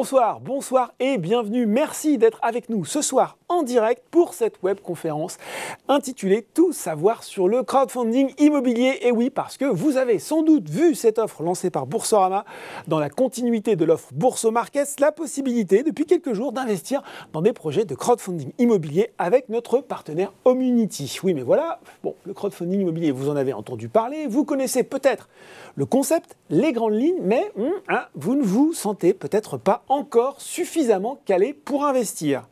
Bonsoir, bonsoir et bienvenue. Merci d'être avec nous ce soir en direct pour cette webconférence intitulée « Tout savoir sur le crowdfunding immobilier ». Et oui, parce que vous avez sans doute vu cette offre lancée par Boursorama dans la continuité de l'offre Bourso Markets, la possibilité depuis quelques jours d'investir dans des projets de crowdfunding immobilier avec notre partenaire Homunity. Oui, mais voilà, bon, le crowdfunding immobilier, vous en avez entendu parler, vous connaissez peut-être le concept, les grandes lignes, mais vous ne vous sentez peut-être pas encore suffisamment calé pour investir.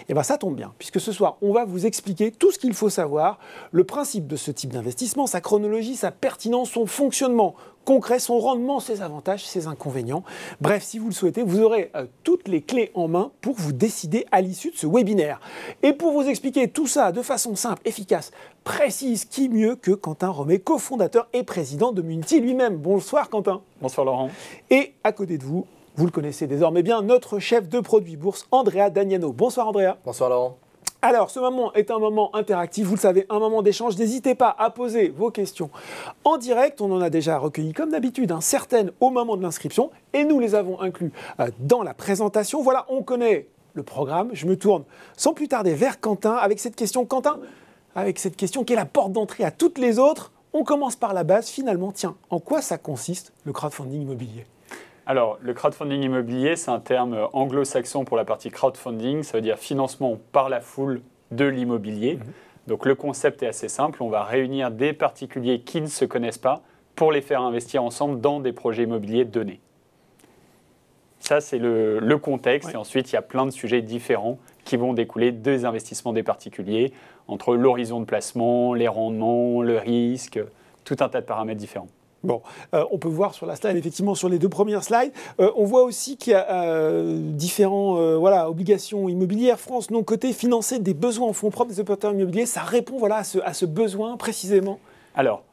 Et bien ça tombe bien, puisque ce soir, on va vous expliquer tout ce qu'il faut savoir, le principe de ce type d'investissement, sa chronologie, sa pertinence, son fonctionnement concret, son rendement, ses avantages, ses inconvénients. Bref, si vous le souhaitez, vous aurez toutes les clés en main pour vous décider à l'issue de ce webinaire. Et pour vous expliquer tout ça de façon simple, efficace, précise, qui mieux que Quentin Romet, cofondateur et président de Homunity lui-même. Bonsoir Quentin. Bonsoir Laurent. Et à côté de vous, vous le connaissez désormais bien, notre chef de produit bourse, Andrea Dagnano. Bonsoir Andrea. Bonsoir Laurent. Alors, ce moment est un moment interactif, vous le savez, un moment d'échange. N'hésitez pas à poser vos questions en direct. On en a déjà recueilli, comme d'habitude, certaines au moment de l'inscription. Et nous les avons inclus dans la présentation. Voilà, on connaît le programme. Je me tourne sans plus tarder vers Quentin avec cette question. Quentin, avec cette question qui est la porte d'entrée à toutes les autres. On commence par la base. Finalement, tiens, en quoi ça consiste, le crowdfunding immobilier ? Alors, le crowdfunding immobilier, c'est un terme anglo-saxon pour la partie crowdfunding. Ça veut dire financement par la foule de l'immobilier. Donc, le concept est assez simple. On va réunir des particuliers qui ne se connaissent pas pour les faire investir ensemble dans des projets immobiliers donnés. Ça, c'est le contexte. Ouais. Et ensuite, il y a plein de sujets différents qui vont découler des investissements des particuliers, entre l'horizon de placement, les rendements, le risque, tout un tas de paramètres différents. Bon, on peut voir sur la slide, effectivement, sur les deux premières slides, on voit aussi qu'il y a différentes obligations immobilières. France non cotées, financer des besoins en fonds propres des opérateurs immobiliers, ça répond à ce besoin précisément. Alors,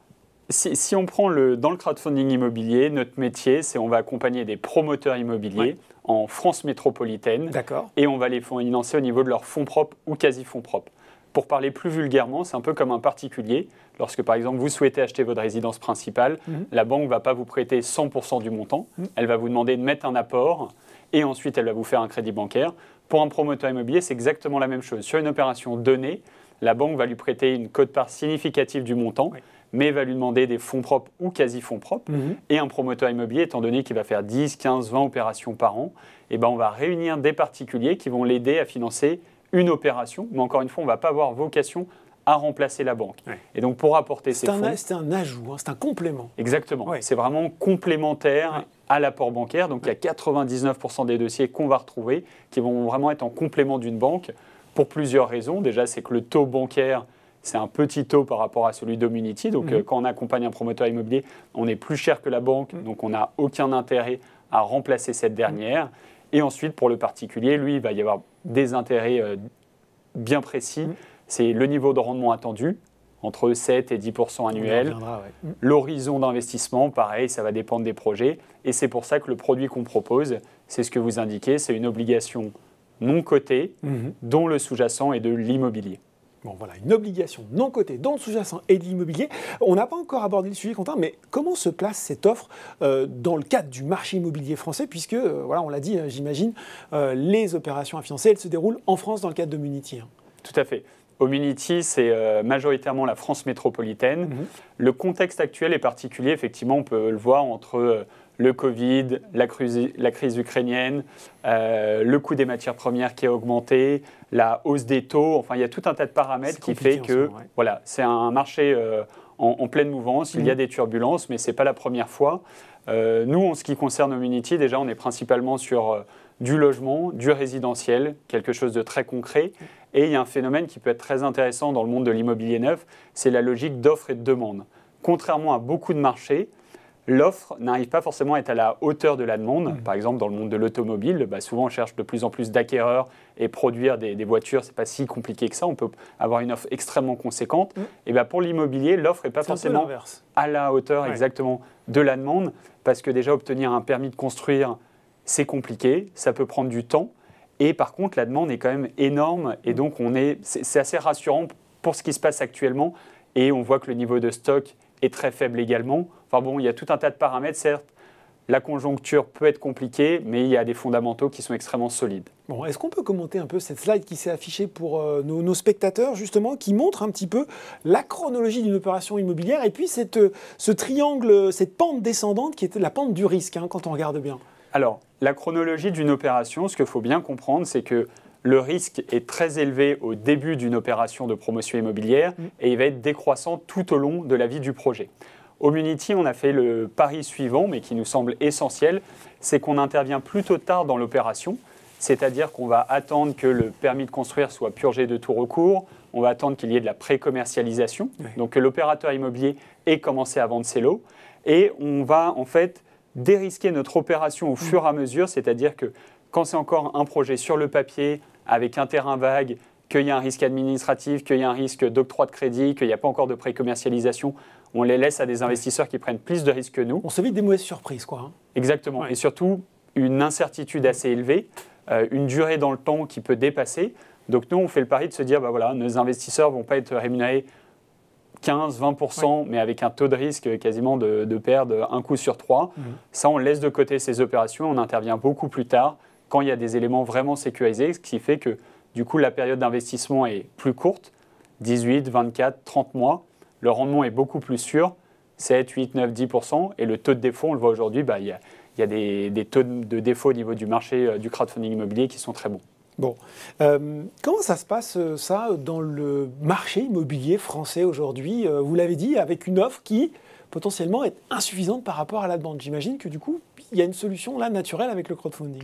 si on prend dans le crowdfunding immobilier, notre métier, c'est on va accompagner des promoteurs immobiliers en France métropolitaine. D'accord. Et on va les financer au niveau de leurs fonds propres ou quasi-fonds propres. Pour parler plus vulgairement, c'est un peu comme un particulier. Lorsque, par exemple, vous souhaitez acheter votre résidence principale, la banque ne va pas vous prêter 100% du montant. Elle va vous demander de mettre un apport et ensuite, elle va vous faire un crédit bancaire. Pour un promoteur immobilier, c'est exactement la même chose. Sur une opération donnée, la banque va lui prêter une quote-part significative du montant, mais va lui demander des fonds propres ou quasi-fonds propres. Et un promoteur immobilier, étant donné qu'il va faire 10, 15, 20 opérations par an, on va réunir des particuliers qui vont l'aider à financer une opération, mais encore une fois, on ne va pas avoir vocation à remplacer la banque. Ouais. Et donc, pour apporter ces fonds... C'est un ajout, c'est un complément. Exactement. Ouais. C'est vraiment complémentaire à l'apport bancaire. Donc, il y a 99% des dossiers qu'on va retrouver qui vont vraiment être en complément d'une banque pour plusieurs raisons. Déjà, c'est que le taux bancaire, c'est un petit taux par rapport à celui d'Homunity. Donc, quand on accompagne un promoteur immobilier, on est plus cher que la banque. Donc, on n'a aucun intérêt à remplacer cette dernière. Et ensuite, pour le particulier, lui, il va y avoir des intérêts bien précis. C'est le niveau de rendement attendu, entre 7 et 10% annuels. L'horizon d'investissement, pareil, ça va dépendre des projets. Et c'est pour ça que le produit qu'on propose, c'est ce que vous indiquez, c'est une obligation non cotée, dont le sous-jacent est de l'immobilier. Bon, voilà, une obligation non cotée dont le sous-jacent est de l'immobilier. On n'a pas encore abordé le sujet, Quentin, mais comment se place cette offre dans le cadre du marché immobilier français, puisque, on l'a dit, j'imagine, les opérations à financer, elles se déroulent en France dans le cadre d'Homunity. Tout à fait. Homunity, c'est majoritairement la France métropolitaine. Le contexte actuel est particulier, effectivement, on peut le voir entre le Covid, la crise ukrainienne, le coût des matières premières qui a augmenté, la hausse des taux. Enfin, il y a tout un tas de paramètres qui fait que c'est un marché en pleine mouvance. Il y a des turbulences, mais ce n'est pas la première fois. Nous, en ce qui concerne Homunity, déjà, on est principalement sur du logement, du résidentiel, quelque chose de très concret. Et il y a un phénomène qui peut être très intéressant dans le monde de l'immobilier neuf, c'est la logique d'offre et de demande. Contrairement à beaucoup de marchés, l'offre n'arrive pas forcément à être à la hauteur de la demande. Par exemple, dans le monde de l'automobile, souvent on cherche de plus en plus d'acquéreurs et produire des voitures, ce n'est pas si compliqué que ça. On peut avoir une offre extrêmement conséquente. Et pour l'immobilier, l'offre n'est pas forcément à la hauteur exactement de la demande, parce que déjà obtenir un permis de construire, c'est compliqué, ça peut prendre du temps. Et par contre, la demande est quand même énorme. Et donc, c'est assez rassurant pour ce qui se passe actuellement. Et on voit que le niveau de stock est très faible également. Enfin bon, il y a tout un tas de paramètres, certes, la conjoncture peut être compliquée, mais il y a des fondamentaux qui sont extrêmement solides. Bon, est-ce qu'on peut commenter un peu cette slide qui s'est affichée pour nos spectateurs, justement, qui montre un petit peu la chronologie d'une opération immobilière et puis ce triangle, cette pente descendante qui était la pente du risque, hein, quand on regarde bien. Alors, la chronologie d'une opération, ce qu'il faut bien comprendre, c'est que le risque est très élevé au début d'une opération de promotion immobilière et il va être décroissant tout au long de la vie du projet. Homunity, on a fait le pari suivant, mais qui nous semble essentiel, c'est qu'on intervient plutôt tard dans l'opération, c'est-à-dire qu'on va attendre que le permis de construire soit purgé de tout recours, on va attendre qu'il y ait de la pré-commercialisation, donc que l'opérateur immobilier ait commencé à vendre ses lots, et on va en fait dérisquer notre opération au fur et à mesure, c'est-à-dire que quand c'est encore un projet sur le papier, avec un terrain vague, qu'il y a un risque administratif, qu'il y a un risque d'octroi de crédit, qu'il n'y a pas encore de pré-commercialisation, on les laisse à des investisseurs qui prennent plus de risques que nous. On s'évite des mauvaises surprises, quoi. Hein. Exactement. Ouais. Et surtout, une incertitude assez élevée, une durée dans le temps qui peut dépasser. Donc nous, on fait le pari de se dire, bah voilà, nos investisseurs ne vont pas être rémunérés 15-20%, mais avec un taux de risque quasiment de perdre un coup sur 3. Ça, on laisse de côté ces opérations, on intervient beaucoup plus tard, quand il y a des éléments vraiment sécurisés, ce qui fait que du coup, la période d'investissement est plus courte, 18, 24, 30 mois. Le rendement est beaucoup plus sûr, 7, 8, 9, 10%. Et le taux de défaut, on le voit aujourd'hui, il y a des taux de défaut au niveau du marché du crowdfunding immobilier qui sont très bons. Bon. Comment ça se passe, ça, dans le marché immobilier français aujourd'hui ? Vous l'avez dit, avec une offre qui, potentiellement, est insuffisante par rapport à la demande. J'imagine que, du coup, il y a une solution là naturelle avec le crowdfunding.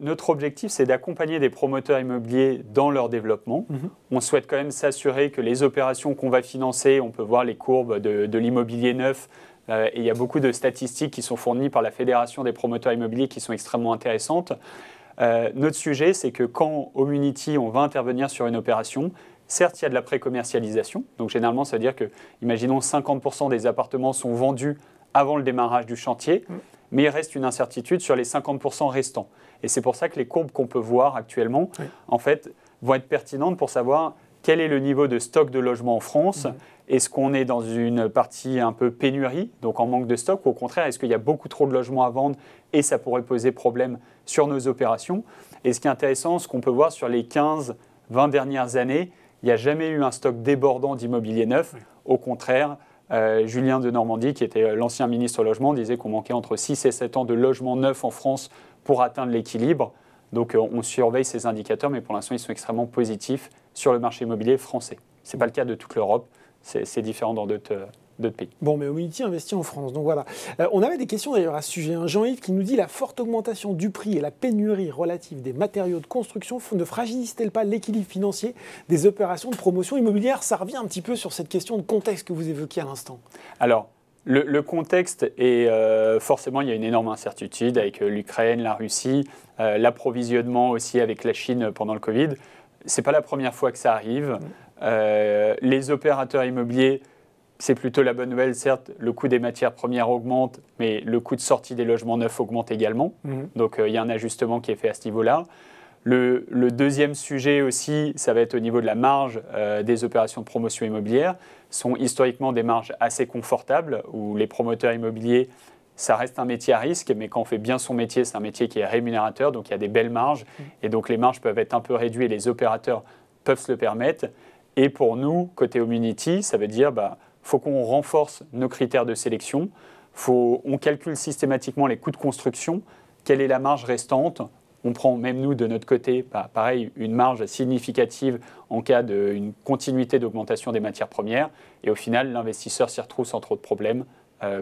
Notre objectif, c'est d'accompagner des promoteurs immobiliers dans leur développement. On souhaite quand même s'assurer que les opérations qu'on va financer, on peut voir les courbes de l'immobilier neuf, et il y a beaucoup de statistiques qui sont fournies par la Fédération des promoteurs immobiliers qui sont extrêmement intéressantes. Notre sujet, c'est que quand Homunity, on va intervenir sur une opération, certes, il y a de la pré-commercialisation. Donc généralement, ça veut dire que, imaginons, 50% des appartements sont vendus avant le démarrage du chantier, mais il reste une incertitude sur les 50% restants. Et c'est pour ça que les courbes qu'on peut voir actuellement, en fait, vont être pertinentes pour savoir quel est le niveau de stock de logements en France. Est-ce qu'on est dans une partie un peu pénurie, donc en manque de stock, ou au contraire, est-ce qu'il y a beaucoup trop de logements à vendre et ça pourrait poser problème sur nos opérations? Et ce qui est intéressant, ce qu'on peut voir sur les 15-20 dernières années, il n'y a jamais eu un stock débordant d'immobilier neuf. Au contraire, Julien de Normandie, qui était l'ancien ministre au logement, disait qu'on manquait entre 6 et 7 ans de logements neufs en France pour atteindre l'équilibre. Donc on surveille ces indicateurs, mais pour l'instant, ils sont extrêmement positifs sur le marché immobilier français. Ce n'est pas le cas de toute l'Europe, c'est différent dans d'autres pays. Bon, mais Homunity investit en France, donc voilà. On avait des questions d'ailleurs à ce sujet. Jean-Yves qui nous dit « La forte augmentation du prix et la pénurie relative des matériaux de construction ne fragilisent-elles pas l'équilibre financier des opérations de promotion immobilière ?» Ça revient un petit peu sur cette question de contexte que vous évoquiez à l'instant. Alors, le contexte est forcément, il y a une énorme incertitude avec l'Ukraine, la Russie, l'approvisionnement aussi avec la Chine pendant le Covid. Ce n'est pas la première fois que ça arrive. Les opérateurs immobiliers, c'est plutôt la bonne nouvelle. Certes, le coût des matières premières augmente, mais le coût de sortie des logements neufs augmente également. Donc, il y a un ajustement qui est fait à ce niveau-là. Le deuxième sujet aussi, ça va être au niveau de la marge des opérations de promotion immobilière. Ce sont historiquement des marges assez confortables où les promoteurs immobiliers, ça reste un métier à risque, mais quand on fait bien son métier, c'est un métier qui est rémunérateur, donc il y a des belles marges. Et donc, les marges peuvent être un peu réduites et les opérateurs peuvent se le permettre. Et pour nous, côté Homunity, ça veut dire faut qu'on renforce nos critères de sélection. On calcule systématiquement les coûts de construction. Quelle est la marge restante? On prend même nous, de notre côté, pareil, une marge significative en cas d'une continuité d'augmentation des matières premières. Et au final, l'investisseur s'y retrouve sans trop de problèmes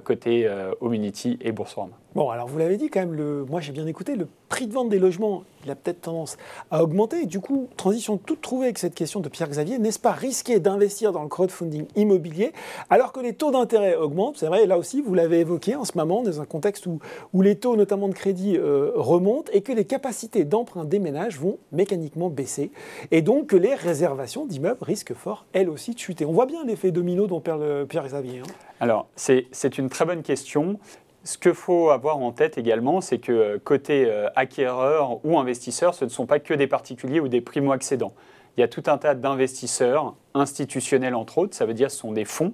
côté Homunity et Boursorama. Bon, alors vous l'avez dit quand même, moi j'ai bien écouté, le prix de vente des logements, il a peut-être tendance à augmenter. Et du coup, transition toute trouvée avec cette question de Pierre-Xavier, n'est-ce pas risqué d'investir dans le crowdfunding immobilier alors que les taux d'intérêt augmentent? C'est vrai, là aussi, vous l'avez évoqué en ce moment, dans un contexte où les taux, notamment de crédit, remontent et que les capacités d'emprunt des ménages vont mécaniquement baisser. Et donc que les réservations d'immeubles risquent fort, elles aussi, de chuter. On voit bien l'effet domino dont parle Pierre-Xavier. Alors, c'est une très bonne question. Ce qu'il faut avoir en tête également, c'est que côté acquéreur ou investisseur, ce ne sont pas que des particuliers ou des primo-accédants. Il y a tout un tas d'investisseurs institutionnels, entre autres, ça veut dire que ce sont des fonds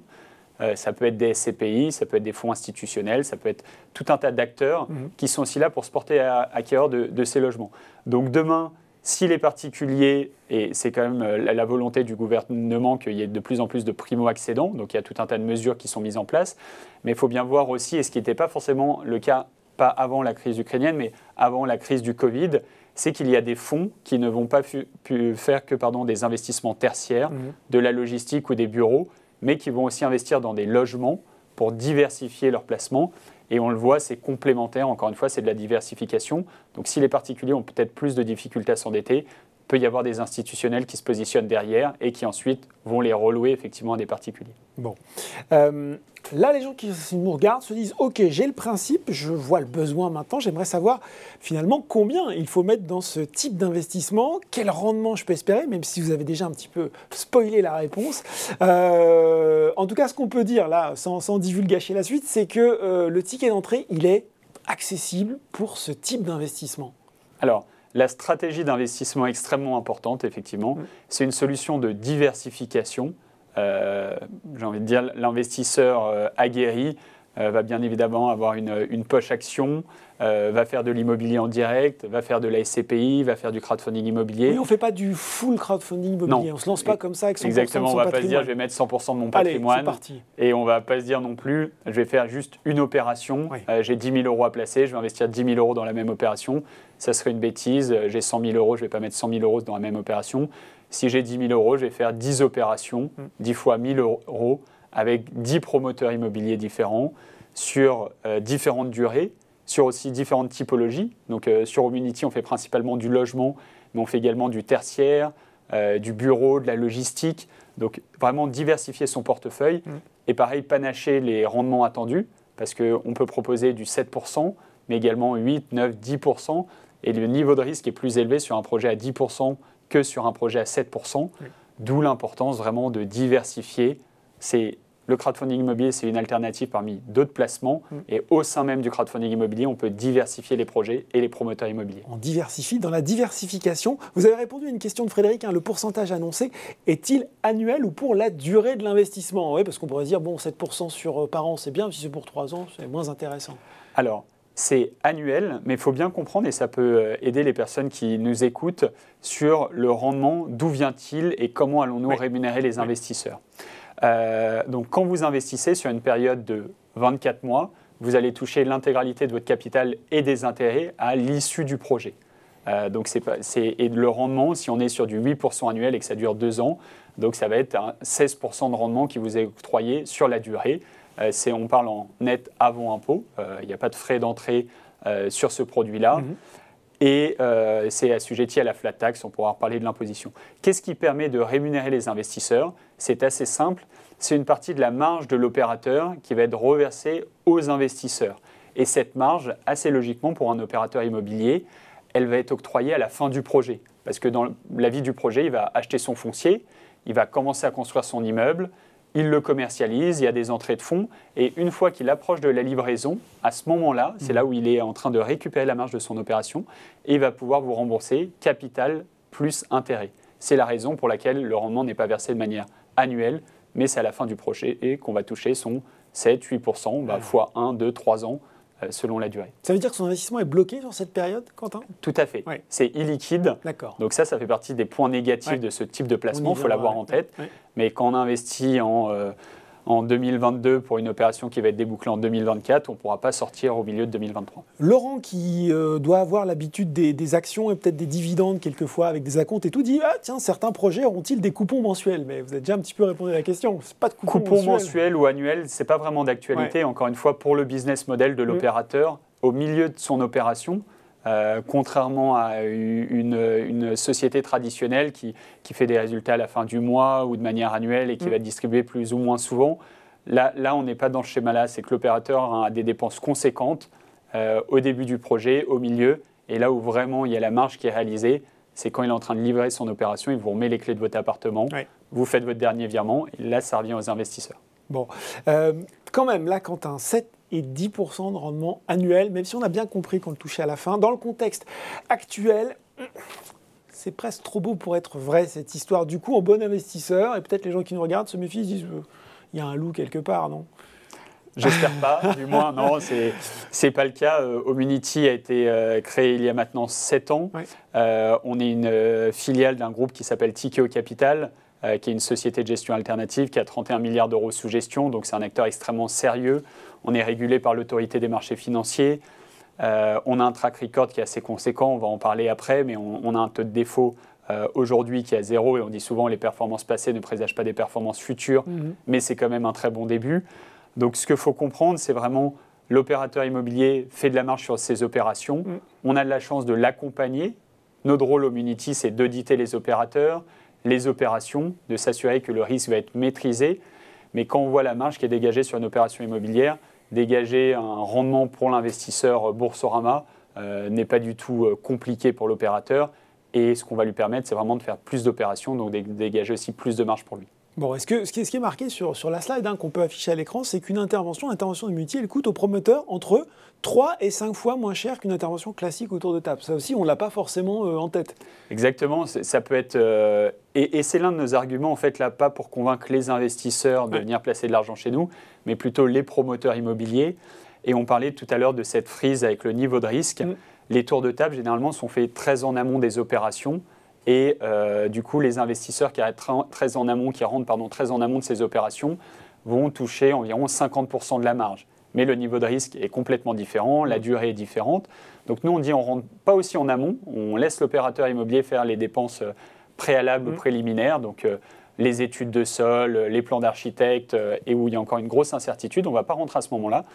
Ça peut être des SCPI, ça peut être des fonds institutionnels, ça peut être tout un tas d'acteurs qui sont aussi là pour se porter acquéreurs de ces logements. Donc demain, si les particuliers, et c'est quand même la volonté du gouvernement qu'il y ait de plus en plus de primo-accédants, donc il y a tout un tas de mesures qui sont mises en place, mais il faut bien voir aussi, et ce qui n'était pas forcément le cas, pas avant la crise ukrainienne, mais avant la crise du Covid, c'est qu'il y a des fonds qui ne vont pas faire que des investissements tertiaires, de la logistique ou des bureaux, mais qui vont aussi investir dans des logements pour diversifier leurs placements. Et on le voit, c'est complémentaire, encore une fois, c'est de la diversification. Donc si les particuliers ont peut-être plus de difficultés à s'endetter, il peut y avoir des institutionnels qui se positionnent derrière et qui ensuite vont les relouer effectivement à des particuliers. Bon. Là, les gens qui nous regardent se disent « Ok, j'ai le principe, je vois le besoin maintenant, j'aimerais savoir finalement combien il faut mettre dans ce type d'investissement, quel rendement je peux espérer, même si vous avez déjà un petit peu spoilé la réponse. En tout cas, ce qu'on peut dire là, sans divulgacher la suite, c'est que le ticket d'entrée, il est accessible pour ce type d'investissement. Alors, la stratégie d'investissement est extrêmement importante, effectivement. C'est une solution de diversification. J'ai envie de dire, l'investisseur aguerri va bien évidemment avoir une poche action, va faire de l'immobilier en direct, va faire de la SCPI, va faire du crowdfunding immobilier. Oui, on ne fait pas du full crowdfunding immobilier, on ne se lance pas comme ça avec 100% Exactement, de son on ne va patrimoine. pas se dire je vais mettre 100% de mon patrimoine. Allez, c'est parti. Et on ne va pas se dire non plus je vais faire juste une opération, j'ai 10 000 euros à placer, je vais investir 10 000 euros dans la même opération. Ça serait une bêtise, j'ai 100 000 euros, je ne vais pas mettre 100 000 euros dans la même opération. Si j'ai 10 000 euros, je vais faire 10 opérations, 10 fois 1 000 euros, avec 10 promoteurs immobiliers différents, sur différentes durées, sur aussi différentes typologies. Donc sur Homunity, on fait principalement du logement, mais on fait également du tertiaire, du bureau, de la logistique. Donc vraiment diversifier son portefeuille et pareil, panacher les rendements attendus, parce qu'on peut proposer du 7%, mais également 8, 9, 10%. Et le niveau de risque est plus élevé sur un projet à 10% que sur un projet à 7%, d'où l'importance vraiment de diversifier. Le crowdfunding immobilier, c'est une alternative parmi d'autres placements, et au sein même du crowdfunding immobilier, on peut diversifier les projets et les promoteurs immobiliers. On diversifie dans la diversification. Vous avez répondu à une question de Frédéric, le pourcentage annoncé est-il annuel ou pour la durée de l'investissement? Oui, parce qu'on pourrait dire, bon, 7% par an, c'est bien, si c'est pour 3 ans, c'est moins intéressant. Alors, c'est annuel, mais il faut bien comprendre, et ça peut aider les personnes qui nous écoutent, sur le rendement, d'où vient-il et comment allons-nous rémunérer les investisseurs. Donc, quand vous investissez sur une période de 24 mois, vous allez toucher l'intégralité de votre capital et des intérêts à l'issue du projet. Et le rendement, si on est sur du 8% annuel et que ça dure 2 ans, donc ça va être un 16% de rendement qui vous est octroyé sur la durée. On parle en net avant impôt, il n'y a pas de frais d'entrée sur ce produit-là. Et c'est assujetti à la flat tax, on pourra reparler de l'imposition. Qu'est-ce qui permet de rémunérer les investisseurs? C'est assez simple, c'est une partie de la marge de l'opérateur qui va être reversée aux investisseurs. Et cette marge, assez logiquement pour un opérateur immobilier, elle va être octroyée à la fin du projet. Parce que dans la vie du projet, il va acheter son foncier, il va commencer à construire son immeuble, il le commercialise, il y a des entrées de fonds, et une fois qu'il approche de la livraison, à ce moment-là, c'est là où il est en train de récupérer la marge de son opération, et il va pouvoir vous rembourser capital plus intérêt. C'est la raison pour laquelle le rendement n'est pas versé de manière annuelle, mais c'est à la fin du projet et qu'on va toucher son 7-8%, fois 1, 2, 3 ans, selon la durée. Ça veut dire que son investissement est bloqué sur cette période, Quentin? Tout à fait. C'est illiquide. D'accord. Donc ça fait partie des points négatifs de ce type de placement, il faut l'avoir en tête. Mais quand on investit en 2022 pour une opération qui va être débouclée en 2024, on ne pourra pas sortir au milieu de 2023. Laurent, qui doit avoir l'habitude des actions et peut-être des dividendes quelquefois avec des acomptes et tout, dit « Ah tiens, certains projets auront-ils des coupons mensuels ?» Mais vous avez déjà un petit peu répondu à la question, c'est pas de coupons mensuels ou annuels, ce n'est pas vraiment d'actualité. Encore une fois, pour le business model de l'opérateur, au milieu de son opération, contrairement à une société traditionnelle qui fait des résultats à la fin du mois ou de manière annuelle et qui va distribuer plus ou moins souvent, là on n'est pas dans ce schéma-là. C'est que l'opérateur a des dépenses conséquentes au début du projet, au milieu, et là où vraiment il y a la marge qui est réalisée, c'est quand il est en train de livrer son opération, il vous remet les clés de votre appartement, vous faites votre dernier virement, et là ça revient aux investisseurs. Bon, quand même, là, quand un 7 et 10% de rendement annuel, même si on a bien compris qu'on le touchait à la fin. Dans le contexte actuel, c'est presque trop beau pour être vrai, cette histoire. Du coup, en bon investisseur, et peut-être les gens qui nous regardent se méfient, ils disent y a un loup quelque part, non? J'espère pas, du moins, non, c'est pas le cas. Homunity a été créé il y a maintenant 7 ans. Ouais. On est une filiale d'un groupe qui s'appelle Tikeo Capital, qui est une société de gestion alternative qui a 31 milliards d'euros sous gestion, donc c'est un acteur extrêmement sérieux. On est régulé par l'autorité des marchés financiers. On a un track record qui est assez conséquent, on va en parler après, mais on a un taux de défaut aujourd'hui qui est à 0, et on dit souvent les performances passées ne présagent pas des performances futures, mais c'est quand même un très bon début. Donc ce qu'il faut comprendre, c'est vraiment l'opérateur immobilier fait de la marge sur ses opérations. On a de la chance de l'accompagner. Notre rôle au Homunity, c'est d'auditer les opérateurs, les opérations, de s'assurer que le risque va être maîtrisé. Mais quand on voit la marge qui est dégagée sur une opération immobilière, dégager un rendement pour l'investisseur Boursorama n'est pas du tout compliqué pour l'opérateur. Et ce qu'on va lui permettre, c'est vraiment de faire plus d'opérations, donc de dégager aussi plus de marge pour lui. Bon, ce qui est marqué sur la slide qu'on peut afficher à l'écran, c'est qu'une intervention d'Homunity, elle coûte au promoteur entre 3 et 5 fois moins cher qu'une intervention classique autour de table. Ça aussi, on ne l'a pas forcément en tête. Exactement, ça peut être... et c'est l'un de nos arguments, en fait, là, pas pour convaincre les investisseurs de venir placer de l'argent chez nous, mais plutôt les promoteurs immobiliers. Et on parlait tout à l'heure de cette frise avec le niveau de risque. Les tours de table, généralement, sont faits très en amont des opérations. Et du coup, les investisseurs qui rentrent très en amont de ces opérations vont toucher environ 50% de la marge. Mais le niveau de risque est complètement différent, la durée est différente. Donc nous, on dit on ne rentre pas aussi en amont, on laisse l'opérateur immobilier faire les dépenses préalables ou préliminaires, donc les études de sol, les plans d'architecte, et où il y a encore une grosse incertitude. On ne va pas rentrer à ce moment-là.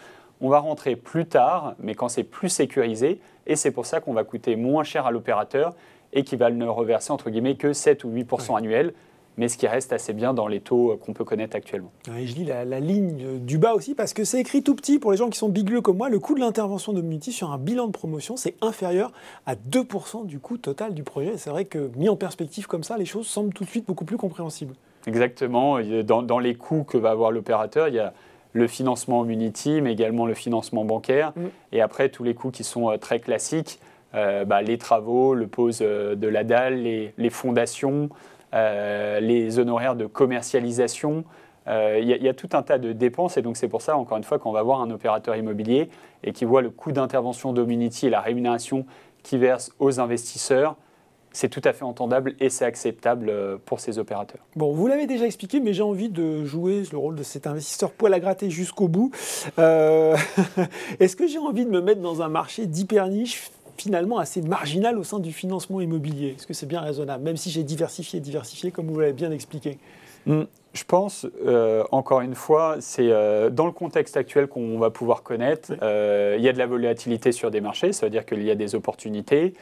On va rentrer plus tard, mais quand c'est plus sécurisé, et c'est pour ça qu'on va coûter moins cher à l'opérateur et qui va ne reverser entre guillemets que 7 ou 8% annuels, mais ce qui reste assez bien dans les taux qu'on peut connaître actuellement. Et je lis la ligne du bas aussi, parce que c'est écrit tout petit pour les gens qui sont bigleux comme moi. Le coût de l'intervention d'Homunity sur un bilan de promotion, c'est inférieur à 2% du coût total du projet. C'est vrai que mis en perspective comme ça, les choses semblent tout de suite beaucoup plus compréhensibles. Exactement. Dans les coûts que va avoir l'opérateur, il y a le financement Homunity, mais également le financement bancaire. Et après, tous les coûts qui sont très classiques, les travaux, le pose de la dalle, les fondations, les honoraires de commercialisation. Il y a tout un tas de dépenses, et donc c'est pour ça, encore une fois, qu'on va voir un opérateur immobilier et qui voit le coût d'intervention d'Homunity et la rémunération qu'il verse aux investisseurs. C'est tout à fait entendable et c'est acceptable pour ces opérateurs. Bon, vous l'avez déjà expliqué, mais j'ai envie de jouer le rôle de cet investisseur poil à gratter jusqu'au bout. Est-ce que j'ai envie de me mettre dans un marché d'hyper niche finalement assez marginal au sein du financement immobilier? Est-ce que c'est bien raisonnable, même si j'ai diversifié, comme vous l'avez bien expliqué? Je pense, encore une fois, c'est dans le contexte actuel qu'on va pouvoir connaître. Il y a de la volatilité sur des marchés, ça veut dire qu'il y a des opportunités.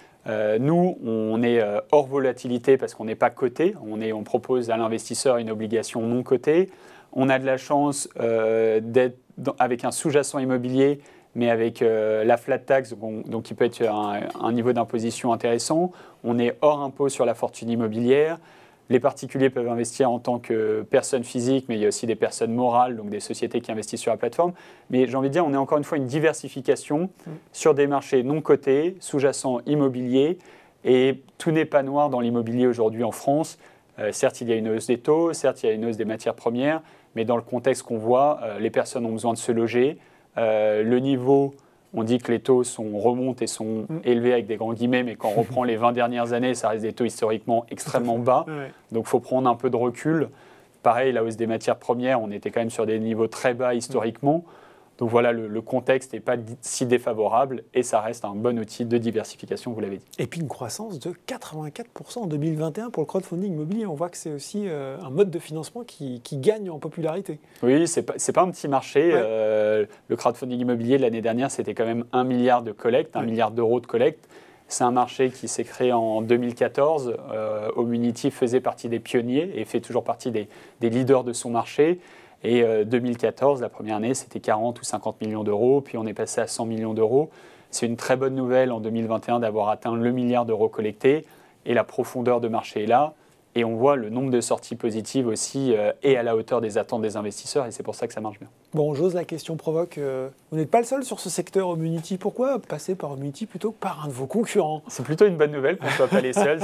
Nous, on est hors volatilité parce qu'on n'est pas coté. On propose à l'investisseur une obligation non cotée. On a de la chance d'être avec un sous-jacent immobilier, mais avec la flat tax, donc qui peut être un niveau d'imposition intéressant. On est hors impôt sur la fortune immobilière. Les particuliers peuvent investir en tant que personnes physiques, mais il y a aussi des personnes morales, donc des sociétés qui investissent sur la plateforme. Mais j'ai envie de dire, on est encore une fois une diversification sur des marchés non cotés, sous-jacents immobiliers, et tout n'est pas noir dans l'immobilier aujourd'hui en France. Certes, il y a une hausse des taux, certes, il y a une hausse des matières premières, mais dans le contexte qu'on voit, les personnes ont besoin de se loger. Le niveau, on dit que les taux remontent et sont élevés avec des grands guillemets, mais quand on reprend les 20 dernières années, ça reste des taux historiquement extrêmement bas. Donc il faut prendre un peu de recul. Pareil, la hausse des matières premières, on était quand même sur des niveaux très bas historiquement. Donc voilà, le contexte n'est pas si défavorable et ça reste un bon outil de diversification, vous l'avez dit. Et puis une croissance de 84% en 2021 pour le crowdfunding immobilier. On voit que c'est aussi un mode de financement qui gagne en popularité. Oui, c'est pas un petit marché. Le crowdfunding immobilier, l'année dernière, c'était quand même 1 milliard de collecte, 1 milliard d'euros de collecte. C'est un marché qui s'est créé en 2014. Homunity faisait partie des pionniers et fait toujours partie des leaders de son marché. Et 2014, la première année, c'était 40 ou 50 millions d'euros, puis on est passé à 100 millions d'euros. C'est une très bonne nouvelle en 2021 d'avoir atteint le milliard d'euros collectés, et la profondeur de marché est là. Et on voit le nombre de sorties positives aussi est à la hauteur des attentes des investisseurs, et c'est pour ça que ça marche bien. Bon, j'ose la question provoque. Vous n'êtes pas le seul sur ce secteur Homunity. Pourquoi passer par Homunity plutôt que par un de vos concurrents? C'est plutôt une bonne nouvelle qu'on ne soit pas les seuls.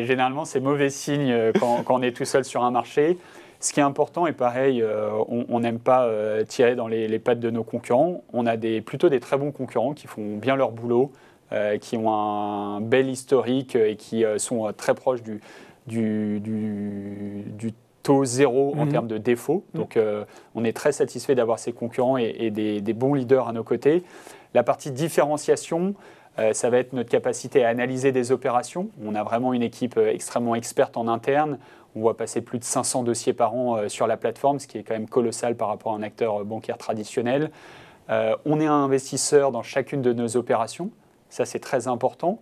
Généralement, c'est mauvais signe quand on est tout seul sur un marché. Ce qui est important, et pareil, on n'aime pas tirer dans les pattes de nos concurrents. On a plutôt des très bons concurrents qui font bien leur boulot, qui ont un bel historique et qui sont très proches du taux zéro en termes de défauts. Donc, on est très satisfait d'avoir ces concurrents et des bons leaders à nos côtés. La partie différenciation, ça va être notre capacité à analyser des opérations. On a vraiment une équipe extrêmement experte en interne. On voit passer plus de 500 dossiers par an sur la plateforme, ce qui est quand même colossal par rapport à un acteur bancaire traditionnel. On est un investisseur dans chacune de nos opérations. Ça, c'est très important.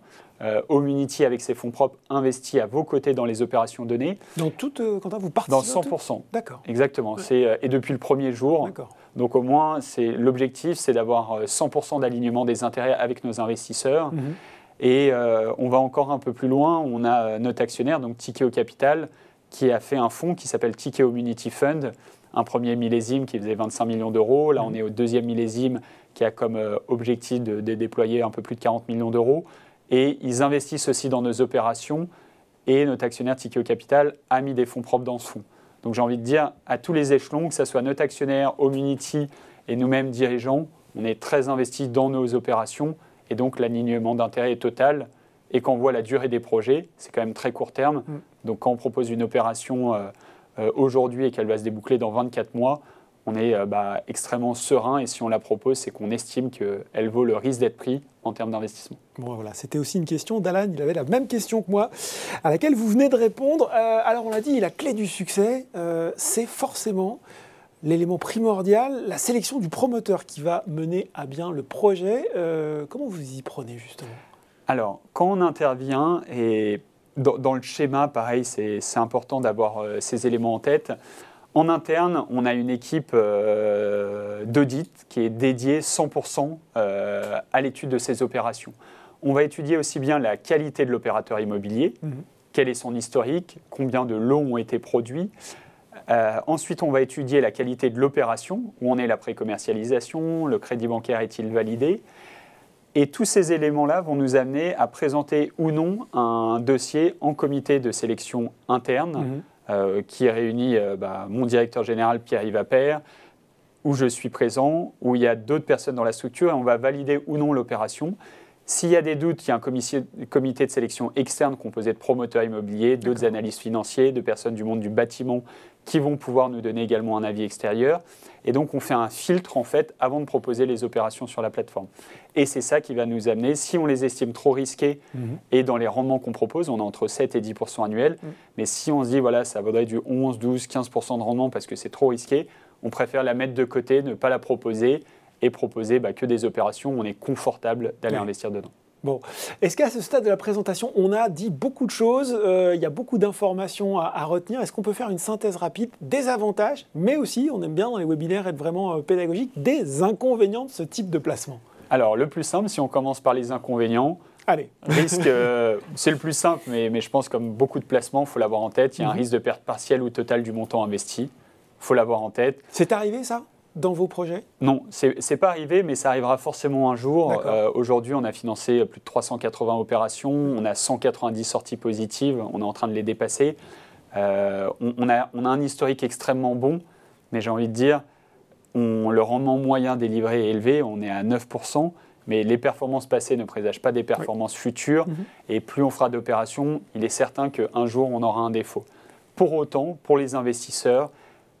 Homunity, avec ses fonds propres, investit à vos côtés dans les opérations données. Dans toutes, Quentin, vous participez dans 100%. D'accord. Exactement. Ouais. Et depuis le premier jour. D'accord. Donc au moins, l'objectif, c'est d'avoir 100% d'alignement des intérêts avec nos investisseurs. Et on va encore un peu plus loin. On a notre actionnaire, donc Tikehau Capital, qui a fait un fonds qui s'appelle Tikehau Homunity Fund, un premier millésime qui faisait 25 millions d'euros. Là, on est au deuxième millésime qui a comme objectif de déployer un peu plus de 40 millions d'euros. Et ils investissent aussi dans nos opérations. Et notre actionnaire Tikehau Capital a mis des fonds propres dans ce fonds. Donc j'ai envie de dire, à tous les échelons, que ce soit notre actionnaire, Homunity et nous-mêmes dirigeants, on est très investis dans nos opérations. Et donc l'alignement d'intérêt est total. Et quand on voit la durée des projets, c'est quand même très court terme. Donc quand on propose une opération aujourd'hui et qu'elle va se déboucler dans 24 mois, on est extrêmement serein. Et si on la propose, c'est qu'on estime qu'elle vaut le risque d'être pris en termes d'investissement. Bon, voilà, c'était aussi une question d'Alan. Il avait la même question que moi, à laquelle vous venez de répondre. Alors on l'a dit, la clé du succès, c'est forcément l'élément primordial, la sélection du promoteur qui va mener à bien le projet. Comment vous y prenez justement ? Alors, quand on intervient, et dans le schéma, pareil, c'est important d'avoir ces éléments en tête. En interne, on a une équipe d'audit qui est dédiée 100% à l'étude de ces opérations. On va étudier aussi bien la qualité de l'opérateur immobilier, quel est son historique, combien de lots ont été produits. Ensuite, on va étudier la qualité de l'opération, où en est la pré-commercialisation, le crédit bancaire est-il validé. Et tous ces éléments-là vont nous amener à présenter ou non un dossier en comité de sélection interne qui réunit mon directeur général Pierre-Yves Appert, où je suis présent, où il y a d'autres personnes dans la structure et on va valider ou non l'opération. S'il y a des doutes, il y a un comité de sélection externe composé de promoteurs immobiliers, d'autres analystes financiers, de personnes du monde du bâtiment qui vont pouvoir nous donner également un avis extérieur. Et donc, on fait un filtre, en fait, avant de proposer les opérations sur la plateforme. Et c'est ça qui va nous amener, si on les estime trop risquées, et dans les rendements qu'on propose, on est entre 7 et 10% annuels, mais si on se dit, voilà, ça vaudrait du 11, 12, 15% de rendement parce que c'est trop risqué, on préfère la mettre de côté, ne pas la proposer, et proposer que des opérations où on est confortable d'aller investir dedans. Bon, est-ce qu'à ce stade de la présentation, on a dit beaucoup de choses, il y a beaucoup d'informations à retenir. Est-ce qu'on peut faire une synthèse rapide des avantages, mais aussi, on aime bien dans les webinaires être vraiment pédagogique, des inconvénients de ce type de placement? Alors, le plus simple, si on commence par les inconvénients, allez. Risque, c'est le plus simple, mais je pense comme beaucoup de placements, il faut l'avoir en tête. Il y a un risque de perte partielle ou totale du montant investi. Il faut l'avoir en tête. C'est arrivé ça dans vos projets? Non, c'est pas arrivé, mais ça arrivera forcément un jour. Aujourd'hui, on a financé plus de 380 opérations, on a 190 sorties positives, on est en train de les dépasser. On a un historique extrêmement bon, mais j'ai envie de dire, le rendement moyen délivré est élevé, on est à 9%, mais les performances passées ne présagent pas des performances futures, et plus on fera d'opérations, il est certain qu'un jour, on aura un défaut. Pour autant, pour les investisseurs,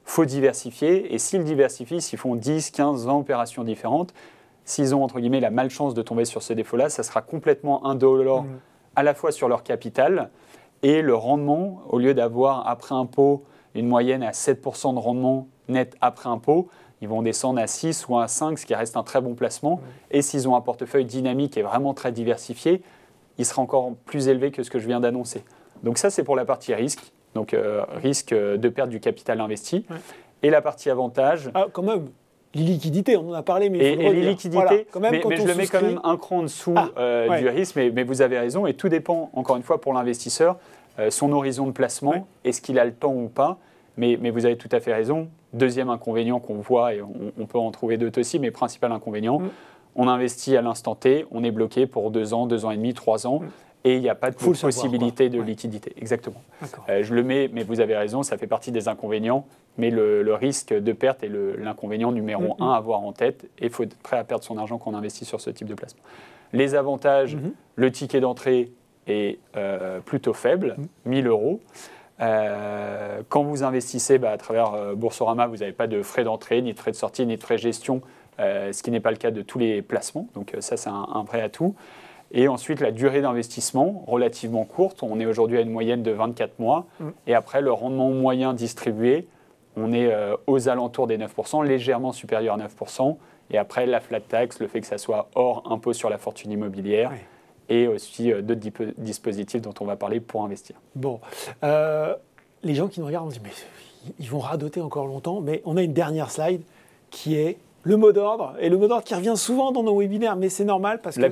il faut diversifier, et s'ils diversifient, s'ils font 10, 15, 20 opérations différentes, s'ils ont, entre guillemets, la malchance de tomber sur ce défaut-là, ça sera complètement indolore à la fois sur leur capital, et le rendement, au lieu d'avoir, après impôt, une moyenne à 7% de rendement net après impôt, ils vont descendre à 6 ou à 5, ce qui reste un très bon placement. Et s'ils ont un portefeuille dynamique et vraiment très diversifié, il sera encore plus élevé que ce que je viens d'annoncer. Donc ça, c'est pour la partie risque. Donc, risque de perdre du capital investi. Et la partie avantage... Ah, quand même, les liquidités, on en a parlé, mais il faut et les liquidités, voilà, quand même, mais je le mets quand même un cran en dessous du risque. Mais vous avez raison, et tout dépend, encore une fois, pour l'investisseur, son horizon de placement, est-ce qu'il a le temps ou pas. Mais vous avez tout à fait raison. Deuxième inconvénient qu'on voit, et on peut en trouver d'autres aussi, mais principal inconvénient, on investit à l'instant T, on est bloqué pour 2 ans, 2 ans et demi, 3 ans. et il n'y a pas de possibilité de liquidité. Exactement. Je le mets, mais vous avez raison, ça fait partie des inconvénients, mais le risque de perte est l'inconvénient numéro 1 à avoir en tête, et il faut être prêt à perdre son argent quand on investit sur ce type de placement. Les avantages, le ticket d'entrée est plutôt faible, 1 000 €. Quand vous investissez à travers Boursorama, vous n'avez pas de frais d'entrée, ni de frais de sortie, ni de frais de gestion, ce qui n'est pas le cas de tous les placements. Donc ça, c'est un vrai atout. Et ensuite, la durée d'investissement, relativement courte. On est aujourd'hui à une moyenne de 24 mois. Et après, le rendement moyen distribué, on est aux alentours des 9%, légèrement supérieur à 9%. Et après, la flat tax, le fait que ça soit hors impôt sur la fortune immobilière. Et aussi d'autres dispositifs dont on va parler pour investir. Bon, les gens qui nous regardent, on se dit, mais ils vont radoter encore longtemps. Mais on a une dernière slide qui est le mot d'ordre. Et le mot d'ordre qui revient souvent dans nos webinaires, mais c'est normal parce que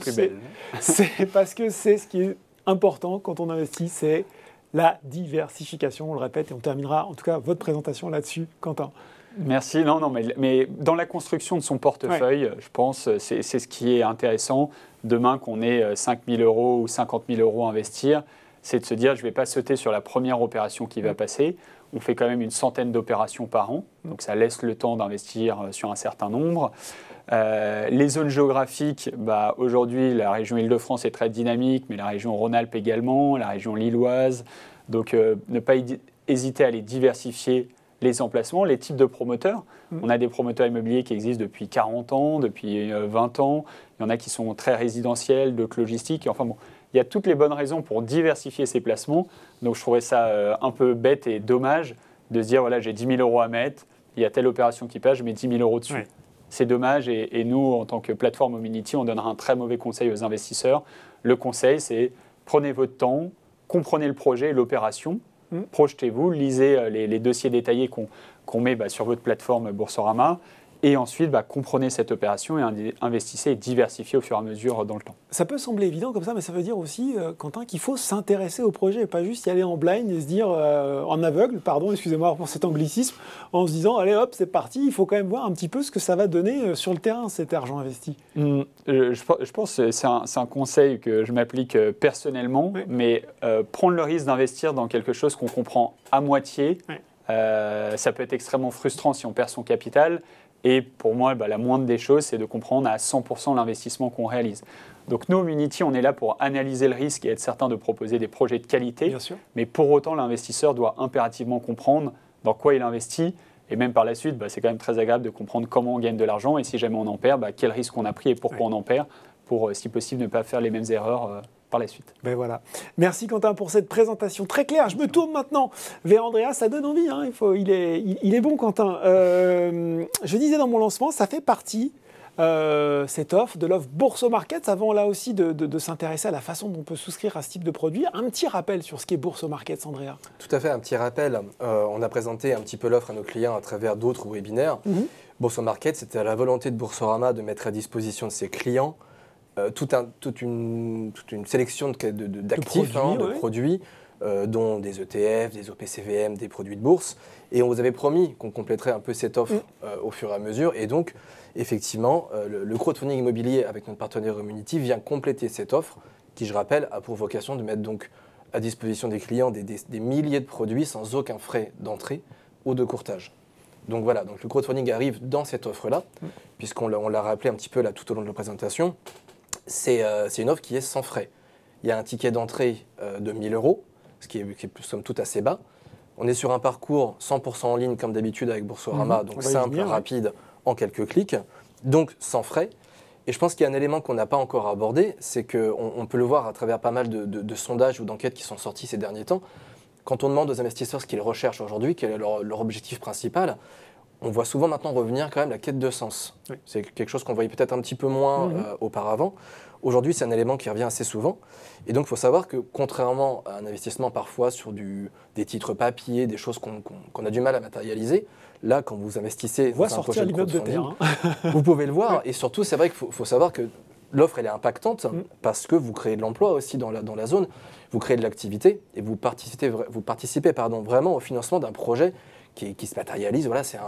c'est parce que c'est ce qui est important quand on investit, c'est la diversification, on le répète, et on terminera en tout cas votre présentation là-dessus, Quentin. Merci. Non, mais dans la construction de son portefeuille, je pense, c'est ce qui est intéressant. Demain, qu'on ait 5 000 € ou 50 000 € à investir, c'est de se dire, je ne vais pas sauter sur la première opération qui va passer. On fait quand même une centaine d'opérations par an, donc ça laisse le temps d'investir sur un certain nombre. Les zones géographiques, aujourd'hui, la région Île-de-France est très dynamique, mais la région Rhône-Alpes également, la région lilloise. Donc, ne pas hésiter à les diversifier, les emplacements, les types de promoteurs. On a des promoteurs immobiliers qui existent depuis 40 ans, depuis 20 ans. Il y en a qui sont très résidentiels, d'autres logistiques. Enfin bon, il y a toutes les bonnes raisons pour diversifier ces placements. Donc je trouvais ça un peu bête et dommage de se dire, voilà, j'ai 10 000 € à mettre, il y a telle opération qui passe, je mets 10 000 € dessus. C'est dommage et nous, en tant que plateforme Hominity, on donnera un très mauvais conseil aux investisseurs. Le conseil, c'est prenez votre temps, comprenez le projet et l'opération. Projetez-vous, lisez les dossiers détaillés qu'on met sur votre plateforme Boursorama et ensuite comprenez cette opération et investissez et diversifiez au fur et à mesure dans le temps. Ça peut sembler évident comme ça, mais ça veut dire aussi, Quentin, qu'il faut s'intéresser au projet et pas juste y aller en blind et se dire, en aveugle, pardon, excusez-moi pour cet anglicisme, en se disant, allez hop, c'est parti, il faut quand même voir un petit peu ce que ça va donner sur le terrain, cet argent investi. Je pense que c'est un conseil que je m'applique personnellement, mais prendre le risque d'investir dans quelque chose qu'on comprend à moitié, ça peut être extrêmement frustrant si on perd son capital. Et pour moi, la moindre des choses, c'est de comprendre à 100% l'investissement qu'on réalise. Donc nous, Hominity, on est là pour analyser le risque et être certain de proposer des projets de qualité. Bien sûr. Mais pour autant, l'investisseur doit impérativement comprendre dans quoi il investit. Et même par la suite, c'est quand même très agréable de comprendre comment on gagne de l'argent. Et si jamais on en perd, quel risque on a pris et pourquoi on en perd, pour, si possible, ne pas faire les mêmes erreurs par la suite. Voilà. Merci Quentin pour cette présentation très claire. Je me tourne maintenant vers Andrea, ça donne envie. Il est bon Quentin. Je disais dans mon lancement, ça fait partie, cette offre, de l'offre Boursomarket. Avant là aussi de s'intéresser à la façon dont on peut souscrire à ce type de produit. Un petit rappel sur ce qu'est Boursomarket, Andrea. Tout à fait, un petit rappel. On a présenté un petit peu l'offre à nos clients à travers d'autres webinaires. Boursomarket, c'était la volonté de Boursorama de mettre à disposition de ses clients toute une sélection d'actifs, de produits, dont des ETF, des OPCVM, des produits de bourse. Et on vous avait promis qu'on compléterait un peu cette offre au fur et à mesure. Et donc, effectivement, le crowdfunding immobilier avec notre partenaire Hominity vient compléter cette offre qui, je rappelle, a pour vocation de mettre donc à disposition des clients des milliers de produits sans aucun frais d'entrée ou de courtage. Donc voilà, donc le crowdfunding arrive dans cette offre-là, puisqu'on l'a rappelé un petit peu là tout au long de la présentation. C'est une offre qui est sans frais. Il y a un ticket d'entrée de 1 000 €, ce qui est somme toute assez bas. On est sur un parcours 100% en ligne comme d'habitude avec Boursorama, donc simple, rapide, en quelques clics, donc sans frais. Et je pense qu'il y a un élément qu'on n'a pas encore abordé, c'est qu'on peut le voir à travers pas mal de sondages ou d'enquêtes qui sont sortis ces derniers temps. Quand on demande aux investisseurs ce qu'ils recherchent aujourd'hui, quel est leur objectif principal, on voit souvent maintenant revenir quand même la quête de sens. C'est quelque chose qu'on voyait peut-être un petit peu moins auparavant. Aujourd'hui, c'est un élément qui revient assez souvent. Et donc, il faut savoir que contrairement à un investissement parfois sur des titres papier, des choses qu'on a du mal à matérialiser, là, quand vous investissez dans un projet de crowdfunding, vous pouvez le voir. Et surtout, c'est vrai qu'il faut savoir que l'offre, elle est impactante parce que vous créez de l'emploi aussi dans la zone, vous créez de l'activité et vous participez vraiment au financement d'un projet qui se matérialise. Voilà, c'est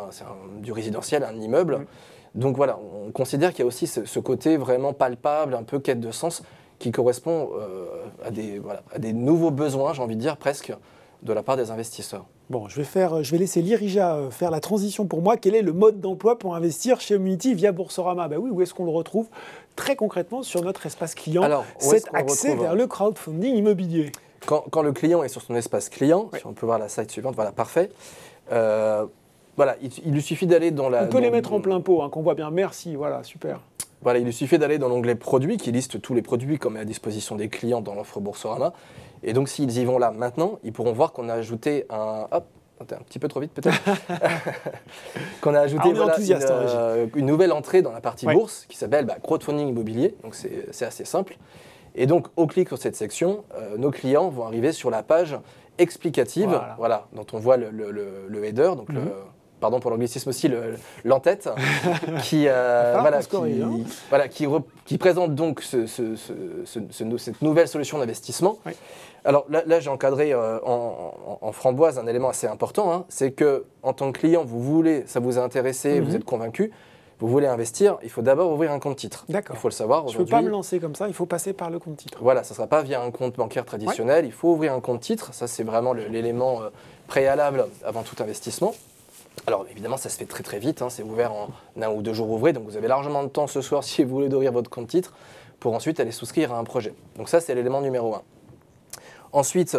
du résidentiel, un immeuble. Donc voilà, on considère qu'il y a aussi ce côté vraiment palpable, un peu quête de sens, qui correspond à des nouveaux besoins, j'ai envie de dire presque, de la part des investisseurs. Bon, je vais laisser Lirija faire la transition pour moi. Quel est le mode d'emploi pour investir chez Homunity via Boursorama? Oui, où est-ce qu'on le retrouve très concrètement sur notre espace client? Alors, cet accès vers le crowdfunding immobilier. Quand le client est sur son espace client, si on peut voir la slide suivante, voilà, parfait. Il lui suffit d'aller dans la... On peut les mettre en plein pot, qu'on voit bien. Merci, voilà, super. Voilà, il lui suffit d'aller dans l'onglet produits qui liste tous les produits qu'on met à disposition des clients dans l'offre Boursorama. Et donc, s'ils y vont là maintenant, ils pourront voir qu'on a ajouté un... Hop, t'es un petit peu trop vite peut-être. Qu'on a ajouté une nouvelle entrée dans la partie bourse qui s'appelle crowdfunding immobilier. Donc, c'est assez simple. Et donc, au clic sur cette section, nos clients vont arriver sur la page explicative, dont on voit le header, donc pardon pour l'anglicisme aussi, l'entête, qui présente donc cette nouvelle solution d'investissement. Oui. Alors là j'ai encadré en framboise un élément assez important, c'est que en tant que client, ça vous a intéressé, vous êtes convaincu, vous voulez investir, il faut d'abord ouvrir un compte titre. D'accord. Il faut le savoir aujourd'hui. Je ne peux pas me lancer comme ça, il faut passer par le compte titre. Voilà, ça ne sera pas via un compte bancaire traditionnel, il faut ouvrir un compte titre. Ça, c'est vraiment l'élément préalable avant tout investissement. Alors évidemment, ça se fait très très vite, c'est ouvert en 1 ou 2 jours ouvrés, donc vous avez largement de temps ce soir si vous voulez ouvrir votre compte titre pour ensuite aller souscrire à un projet. Donc ça, c'est l'élément numéro 1. Ensuite,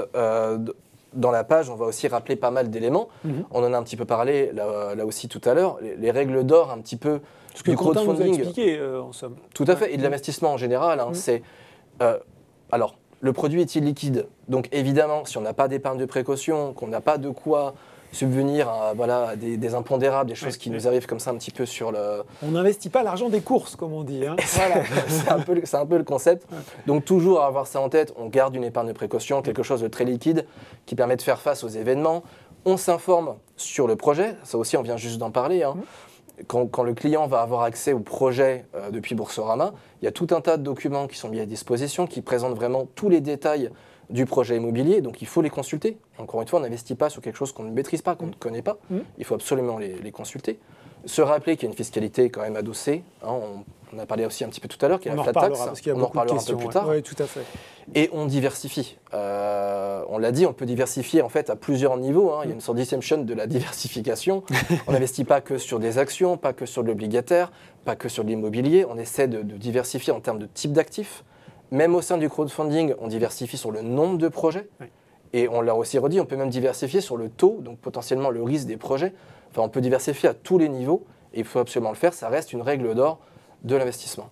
dans la page, on va aussi rappeler pas mal d'éléments. On en a un petit peu parlé là aussi tout à l'heure. Les règles d'or un petit peu du crowdfunding. Vous a expliqué, en somme. Tout à fait. Et de l'investissement en général. C'est alors le produit est illiquide. Donc évidemment, si on n'a pas d'épargne de précaution, qu'on n'a pas de quoi subvenir à des impondérables, des choses qui nous arrivent comme ça un petit peu sur le... On n'investit pas l'argent des courses, comme on dit. Voilà. c'est un peu le concept. Donc toujours avoir ça en tête, on garde une épargne de précaution, quelque chose de très liquide qui permet de faire face aux événements. On s'informe sur le projet, ça aussi on vient juste d'en parler. Quand le client va avoir accès au projet depuis Boursorama, il y a tout un tas de documents qui sont mis à disposition, qui présentent vraiment tous les détails du projet immobilier, donc il faut les consulter. Encore une fois, on n'investit pas sur quelque chose qu'on ne maîtrise pas, qu'on ne connaît pas. Il faut absolument les consulter. Se rappeler qu'il y a une fiscalité quand même adossée. On a parlé aussi un petit peu tout à l'heure, qu'il y a la flat tax. On en reparlera un peu plus tard. Oui, tout à fait. Et on diversifie. On l'a dit, on peut diversifier en fait à plusieurs niveaux. Il y a une sorte d'inception de la diversification. On n'investit pas que sur des actions, pas que sur de l'obligataire, pas que sur de l'immobilier. On essaie de diversifier en termes de type d'actifs. Même au sein du crowdfunding, on diversifie sur le nombre de projets. Oui. Et on l'a aussi redit, on peut même diversifier sur le taux, donc potentiellement le risque des projets. Enfin, on peut diversifier à tous les niveaux, et il faut absolument le faire. Ça reste une règle d'or de l'investissement.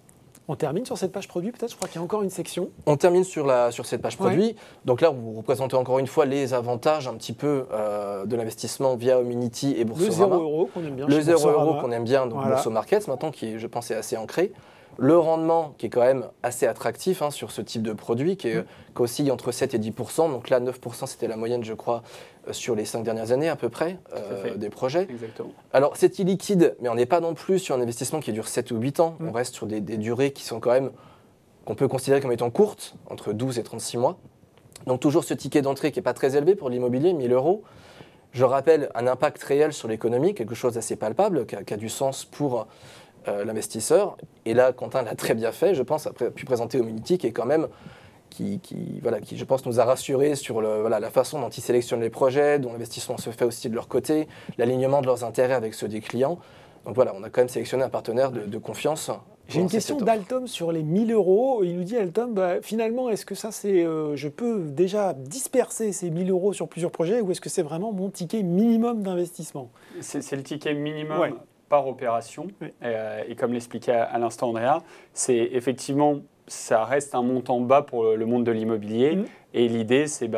On termine sur cette page produit, peut-être? Je crois qu'il y a encore une section. On termine sur cette page produit. Donc là, vous représentez encore une fois les avantages un petit peu de l'investissement via Homunity et Boursorama. Le 0 € qu'on aime bien. Le 0 € qu'on aime bien, donc Boursomarket maintenant, qui je pense est assez ancré. Le rendement qui est quand même assez attractif sur ce type de produit, qui oscille entre 7 et 10%. Donc là, 9%, c'était la moyenne, je crois, sur les 5 dernières années à peu près, des projets. Exactement. Alors, c'est illiquide, mais on n'est pas non plus sur un investissement qui dure 7 ou 8 ans. On reste sur des durées qui sont quand même, qu'on peut considérer comme étant courtes, entre 12 et 36 mois. Donc toujours ce ticket d'entrée qui n'est pas très élevé pour l'immobilier, 1 000 €. Je rappelle un impact réel sur l'économie, quelque chose d'assez palpable, qui a du sens pour... l'investisseur. Et là, Quentin l'a très bien fait, je pense, a pu présenter Homunity, qui est quand même, qui, je pense, nous a rassurés sur la façon dont ils sélectionnent les projets, dont l'investissement se fait aussi de leur côté, l'alignement de leurs intérêts avec ceux des clients. Donc voilà, on a quand même sélectionné un partenaire de confiance. J'ai une question d'Altom sur les 1 000 €. Il nous dit, Altom, finalement, est-ce que ça, je peux déjà disperser ces 1 000 € sur plusieurs projets, ou est-ce que c'est vraiment mon ticket minimum d'investissement? C'est le ticket minimum par opération. Et comme l'expliquait à l'instant Andrea, c'est effectivement, ça reste un montant bas pour le monde de l'immobilier. Et l'idée, c'est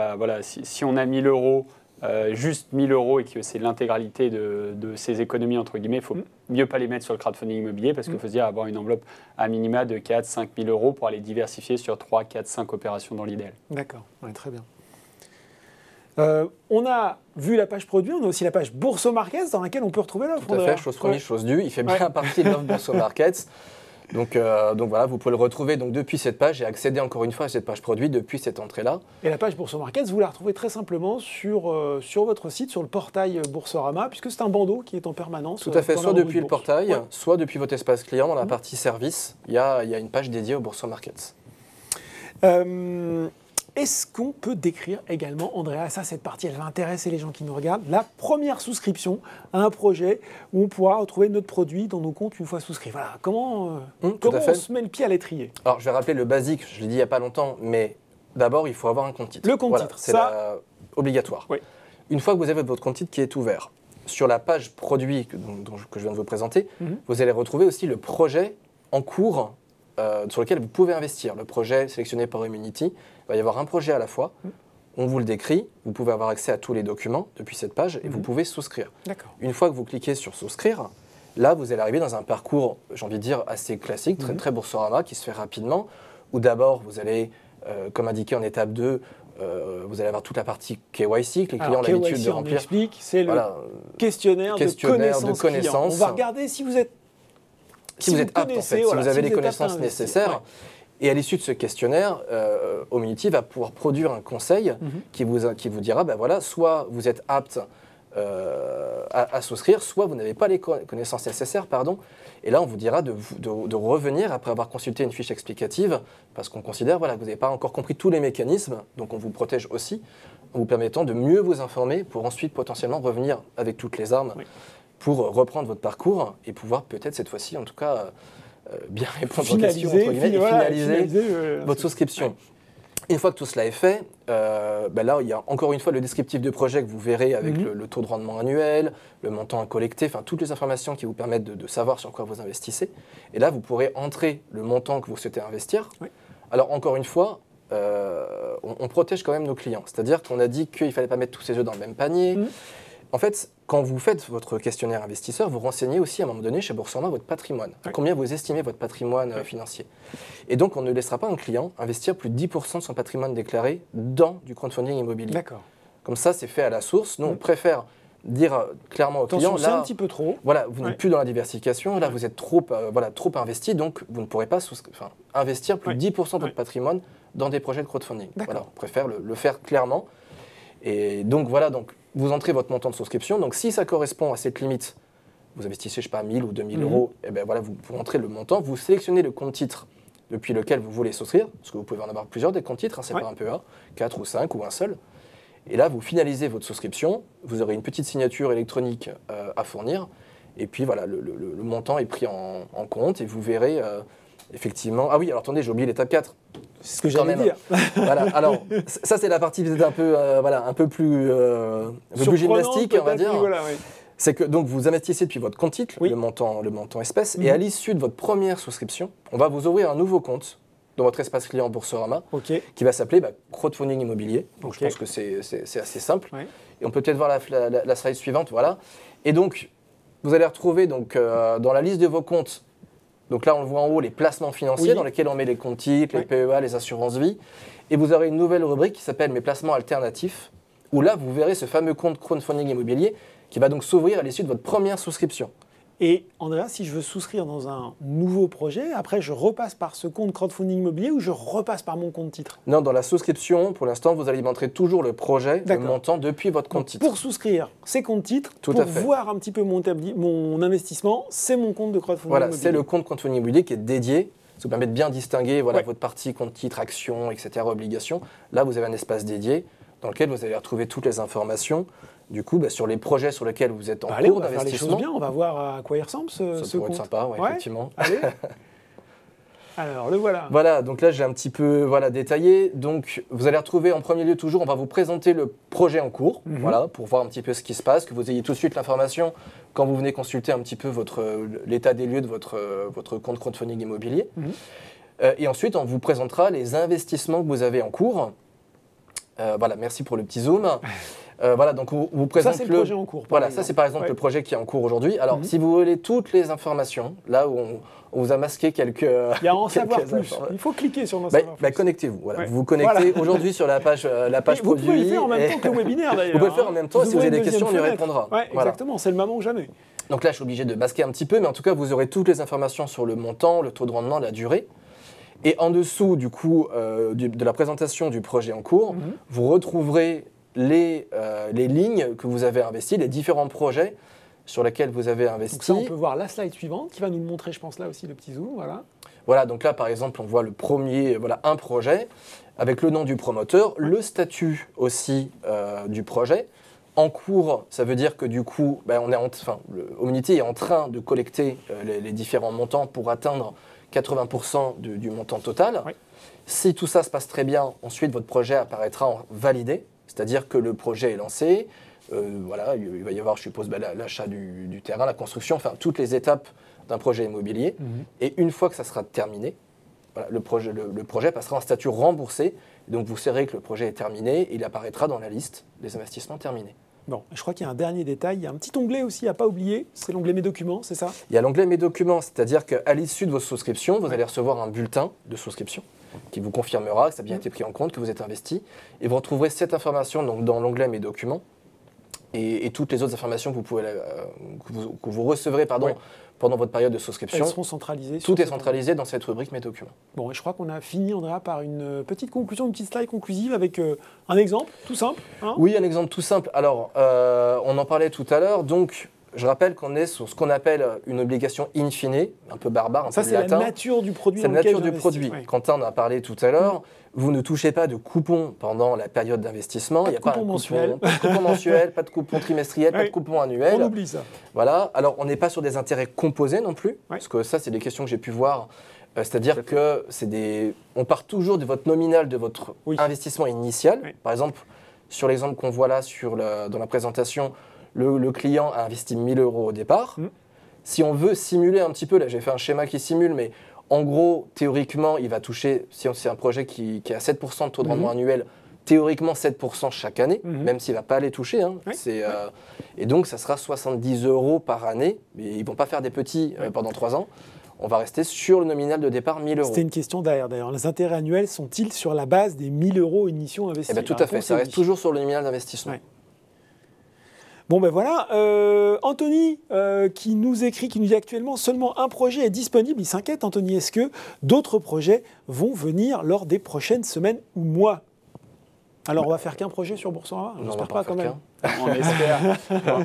si on a 1 000 €, juste 1 000 € et que c'est l'intégralité de ces économies, entre guillemets, il faut mieux pas les mettre sur le crowdfunding immobilier parce qu'il faut se dire avoir une enveloppe à minima de 4 5 000 € pour aller diversifier sur 3, 4, 5 opérations dans l'idéal. D'accord, très bien. On a vu la page produit, on a aussi la page Boursomarket dans laquelle on peut retrouver l'offre. Tout à fait, chose promise, chose due. Il fait bien partie de l'offre Boursomarket. Donc voilà, vous pouvez le retrouver depuis cette page et accéder encore une fois à cette page produit depuis cette entrée-là. Et la page Boursomarket, vous la retrouvez très simplement sur votre site, sur le portail Boursorama, puisque c'est un bandeau qui est en permanence. Tout à fait, soit depuis le portail, soit depuis votre espace client, dans la partie service, il y a une page dédiée au Boursomarket. Est-ce qu'on peut décrire également, Andrea, ça, cette partie, elle va intéresser les gens qui nous regardent, la première souscription à un projet où on pourra retrouver notre produit dans nos comptes une fois souscrit. Voilà, comment on se met le pied à l'étrier? Alors, je vais rappeler le basique, je l'ai dit il n'y a pas longtemps, mais d'abord, il faut avoir un compte titre. Le compte titre, c'est obligatoire. Oui. Une fois que vous avez votre compte titre qui est ouvert, sur la page produit que je viens de vous présenter, vous allez retrouver aussi le projet en cours sur lequel vous pouvez investir. Le projet sélectionné par Emunity, il va y avoir un projet à la fois. On vous le décrit, vous pouvez avoir accès à tous les documents depuis cette page et vous pouvez souscrire. Une fois que vous cliquez sur souscrire, là vous allez arriver dans un parcours, j'ai envie de dire, assez classique, très Boursorama, qui se fait rapidement, où d'abord vous allez, comme indiqué en étape 2, vous allez avoir toute la partie KYC que les clients ont l'habitude de remplir. C'est le questionnaire de connaissances. On va regarder si vous êtes apte, en fait, si vous avez les connaissances nécessaires. Ouais. Et à l'issue de ce questionnaire, Emunity va pouvoir produire un conseil qui vous dira, ben voilà, soit vous êtes apte à souscrire, soit vous n'avez pas les connaissances nécessaires, pardon. Et là, on vous dira de revenir après avoir consulté une fiche explicative, parce qu'on considère voilà, que vous n'avez pas encore compris tous les mécanismes, donc on vous protège aussi, en vous permettant de mieux vous informer pour ensuite potentiellement revenir avec toutes les armes pour reprendre votre parcours et pouvoir peut-être cette fois-ci, en tout cas, bien répondre aux questions, entre guillemets, et finaliser votre souscription. Une fois que tout cela est fait, là, il y a encore une fois le descriptif de projet que vous verrez avec le taux de rendement annuel, le montant à collecter, enfin toutes les informations qui vous permettent de savoir sur quoi vous investissez. Et là, vous pourrez entrer le montant que vous souhaitez investir. Oui. Alors, encore une fois, on protège quand même nos clients. C'est-à-dire qu'on a dit qu'il ne fallait pas mettre tous ses œufs dans le même panier. En fait, quand vous faites votre questionnaire investisseur, vous renseignez aussi à un moment donné chez Boursorama votre patrimoine. Combien vous estimez votre patrimoine financier. Et donc, on ne laissera pas un client investir plus de 10% de son patrimoine déclaré dans du crowdfunding immobilier. D'accord. Comme ça, c'est fait à la source. Nous, on préfère dire clairement au client, là, un petit peu trop. Voilà, vous n'êtes plus dans la diversification, là, vous êtes trop investi, donc vous ne pourrez pas investir plus de 10% de votre patrimoine dans des projets de crowdfunding. Voilà, on préfère le faire clairement. Et donc, voilà, vous entrez votre montant de souscription. Donc, si ça correspond à cette limite, vous investissez, je ne sais pas, 1000 ou 2000 euros, et bien voilà, vous entrez le montant, vous sélectionnez le compte titre depuis lequel vous voulez souscrire, parce que vous pouvez en avoir plusieurs des comptes titres, c'est pas un PEA, 4 ou 5 ou un seul. Et là, vous finalisez votre souscription, vous aurez une petite signature électronique à fournir, et puis voilà, le montant est pris en compte, et vous verrez effectivement... Ah oui, alors attendez, j'ai oublié l'étape 4. C'est ce que j'allais dire. Voilà, alors ça c'est la partie peut-être un peu plus gymnastique, on va dire. Voilà, oui. C'est que donc vous investissez depuis votre compte titre, le montant espèce, et à l'issue de votre première souscription, on va vous ouvrir un nouveau compte dans votre espace client Boursorama, qui va s'appeler crowdfunding immobilier. Donc je pense que c'est assez simple. Oui. Et on peut peut-être voir la slide suivante, voilà. Et donc vous allez retrouver dans la liste de vos comptes. Donc là, on le voit en haut, les placements financiers dans lesquels on met les comptes titres, les PEA, les assurances vie. Et vous aurez une nouvelle rubrique qui s'appelle « Mes placements alternatifs » où là, vous verrez ce fameux compte crowdfunding immobilier qui va donc s'ouvrir à l'issue de votre première souscription. Et Andrea, si je veux souscrire dans un nouveau projet, après je repasse par ce compte crowdfunding immobilier ou je repasse par mon compte titre? Non, dans la souscription, pour l'instant, vous alimenterez toujours le projet, le montant depuis votre compte titre. Pour souscrire ces comptes titres, pour voir un petit peu mon investissement, c'est mon compte de crowdfunding immobilier. Voilà, c'est le compte crowdfunding immobilier qui est dédié. Ça vous permet de bien distinguer votre partie compte titre, actions, etc., obligations. Là, vous avez un espace dédié dans lequel vous allez retrouver toutes les informations. Du coup, sur les projets sur lesquels vous êtes en cours d'investissement. On va faire les choses bien, on va voir à quoi il ressemble ce compte. Ça pourrait être sympa, effectivement. Allez. Alors, le voilà. Voilà, donc là, j'ai un petit peu détaillé. Donc, vous allez retrouver en premier lieu toujours, on va vous présenter le projet en cours, pour voir un petit peu ce qui se passe, que vous ayez tout de suite l'information quand vous venez consulter un petit peu l'état des lieux de votre compte crowdfunding immobilier. Et ensuite, on vous présentera les investissements que vous avez en cours. Merci pour le petit zoom. Donc on vous présente ça, c'est le projet en cours. Ça, c'est par exemple le projet qui est en cours aujourd'hui. Alors, si vous voulez toutes les informations, là où on vous a masqué quelques... Il y a en savoir plus. Il faut cliquer sur en savoir plus. Connectez-vous. Voilà. Vous vous connectez aujourd'hui sur la page produit. Vous pouvez le faire en même temps que le webinaire, d'ailleurs. Vous pouvez le faire en même temps. Si vous avez des questions, on y répondra. Exactement. C'est le moment ou jamais. Donc là, je suis obligé de masquer un petit peu, mais en tout cas, vous aurez toutes les informations sur le montant, le taux de rendement, la durée. Et en dessous, du coup, de la présentation du projet en cours, vous retrouverez les lignes que vous avez investies, les différents projets sur lesquels vous avez investi. Donc ça, on peut voir la slide suivante qui va nous montrer, je pense, là aussi le petit zoom. Voilà, donc là, par exemple, on voit un projet avec le nom du promoteur, le statut aussi du projet. En cours, ça veut dire que du coup, Homunity est en train de collecter les différents montants pour atteindre 80% du montant total. Oui. Si tout ça se passe très bien, ensuite votre projet apparaîtra en validé, c'est-à-dire que le projet est lancé. Il va y avoir, je suppose, l'achat du terrain, la construction, enfin toutes les étapes d'un projet immobilier. Et une fois que ça sera terminé, le projet passera en statut remboursé. Donc vous saurez que le projet est terminé et il apparaîtra dans la liste des investissements terminés. Bon, je crois qu'il y a un dernier détail, il y a un petit onglet aussi à ne pas oublier, c'est l'onglet Mes documents, c'est ça? Il y a l'onglet Mes documents, c'est-à-dire qu'à l'issue de vos souscriptions, vous allez recevoir un bulletin de souscription qui vous confirmera que ça a bien été pris en compte, que vous êtes investi. Et vous retrouverez cette information donc, dans l'onglet Mes documents et toutes les autres informations que vous recevrez pendant votre période de souscription. Elles seront centralisées. Tout est centralisé dans cette rubrique Mes documents. Bon, et je crois qu'on a fini, Andrea, par une petite conclusion, une petite slide conclusive avec un exemple tout simple. Hein. Oui, un exemple tout simple. Alors, on en parlait tout à l'heure. Donc, je rappelle qu'on est sur ce qu'on appelle une obligation in fine, un peu barbare, un peu latin. Ça, c'est la nature du produit. C'est la nature du produit. Oui. Quentin en a parlé tout à l'heure. Vous ne touchez pas de coupons pendant la période d'investissement. Il n'y a pas de coupon mensuel. Pas de coupon mensuel, pas de coupon trimestriel, pas de coupon annuel. On oublie ça. Voilà. Alors, on n'est pas sur des intérêts composés non plus, parce que ça, c'est des questions que j'ai pu voir. C'est-à-dire que on part toujours de votre nominal, de votre investissement initial. Oui. Par exemple, sur l'exemple qu'on voit là dans la présentation, le client a investi 1 000 € au départ. Si on veut simuler un petit peu, là j'ai fait un schéma qui simule, mais en gros, théoriquement, il va toucher, si c'est un projet qui a 7% de taux de rendement annuel, théoriquement 7% chaque année, même s'il ne va pas les toucher. Hein. Et donc, ça sera 70 € par année. Mais ils ne vont pas faire des petits pendant 3 ans. On va rester sur le nominal de départ 1 000 €. C'était une question derrière. D'ailleurs, les intérêts annuels sont-ils sur la base des 1 000 € initiaux investis? Tout à fait, ça reste toujours sur le nominal d'investissement. Ouais. Bon ben voilà, Anthony qui nous écrit, qui nous dit actuellement seulement un projet est disponible. Il s'inquiète, Anthony. Est-ce que d'autres projets vont venir lors des prochaines semaines ou mois? Alors on va faire qu'un projet sur Boursorama? J'espère pas quand même. On espère.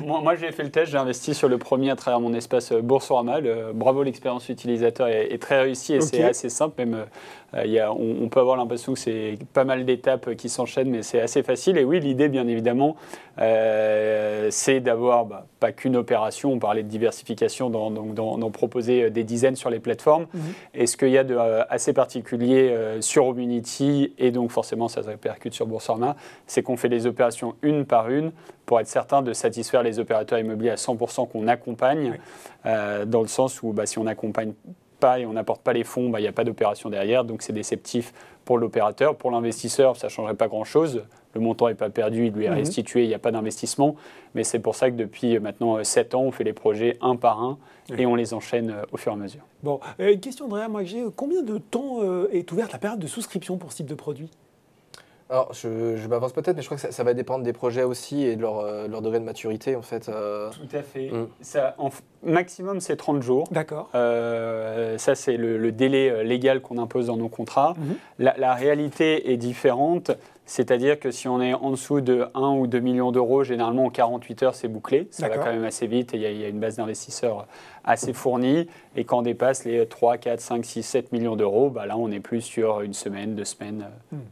Moi j'ai fait le test, j'ai investi sur le premier à travers mon espace Boursorama. Bravo, l'expérience utilisateur est très réussie et c'est assez simple. Même, on peut avoir l'impression que c'est pas mal d'étapes qui s'enchaînent, mais c'est assez facile. Et oui, l'idée bien évidemment, c'est d'avoir pas qu'une opération. On parlait de diversification, d'en proposer des dizaines sur les plateformes. Et ce qu'il y a de assez particulier sur Homunity, et donc forcément ça se répercute sur Boursorama, c'est qu'on fait les opérations une par une, pour être certain de satisfaire les opérateurs immobiliers à 100% qu'on accompagne, dans le sens où si on n'accompagne pas et on n'apporte pas les fonds, il n'y a pas d'opération derrière, donc c'est déceptif pour l'opérateur. Pour l'investisseur, ça ne changerait pas grand-chose, le montant n'est pas perdu, il lui est restitué, il n'y a pas d'investissement, mais c'est pour ça que depuis maintenant 7 ans, on fait les projets un par un et on les enchaîne au fur et à mesure. Bon, une question Andrea, moi j'ai combien de temps est ouverte la période de souscription pour ce type de produit? Alors, je m'avance peut-être, mais je crois que ça va dépendre des projets aussi et de leur degré de maturité, en fait. Tout à fait. Maximum, c'est 30 jours. D'accord. Ça, c'est le délai légal qu'on impose dans nos contrats. La réalité est différente. C'est-à-dire que si on est en dessous de 1 ou 2 millions d'euros, généralement en 48 heures, c'est bouclé. Ça va quand même assez vite et il y a une base d'investisseurs assez fournie. Et quand on dépasse les 3, 4, 5, 6, 7 millions d'euros, là, on est plus sur une semaine, 2 semaines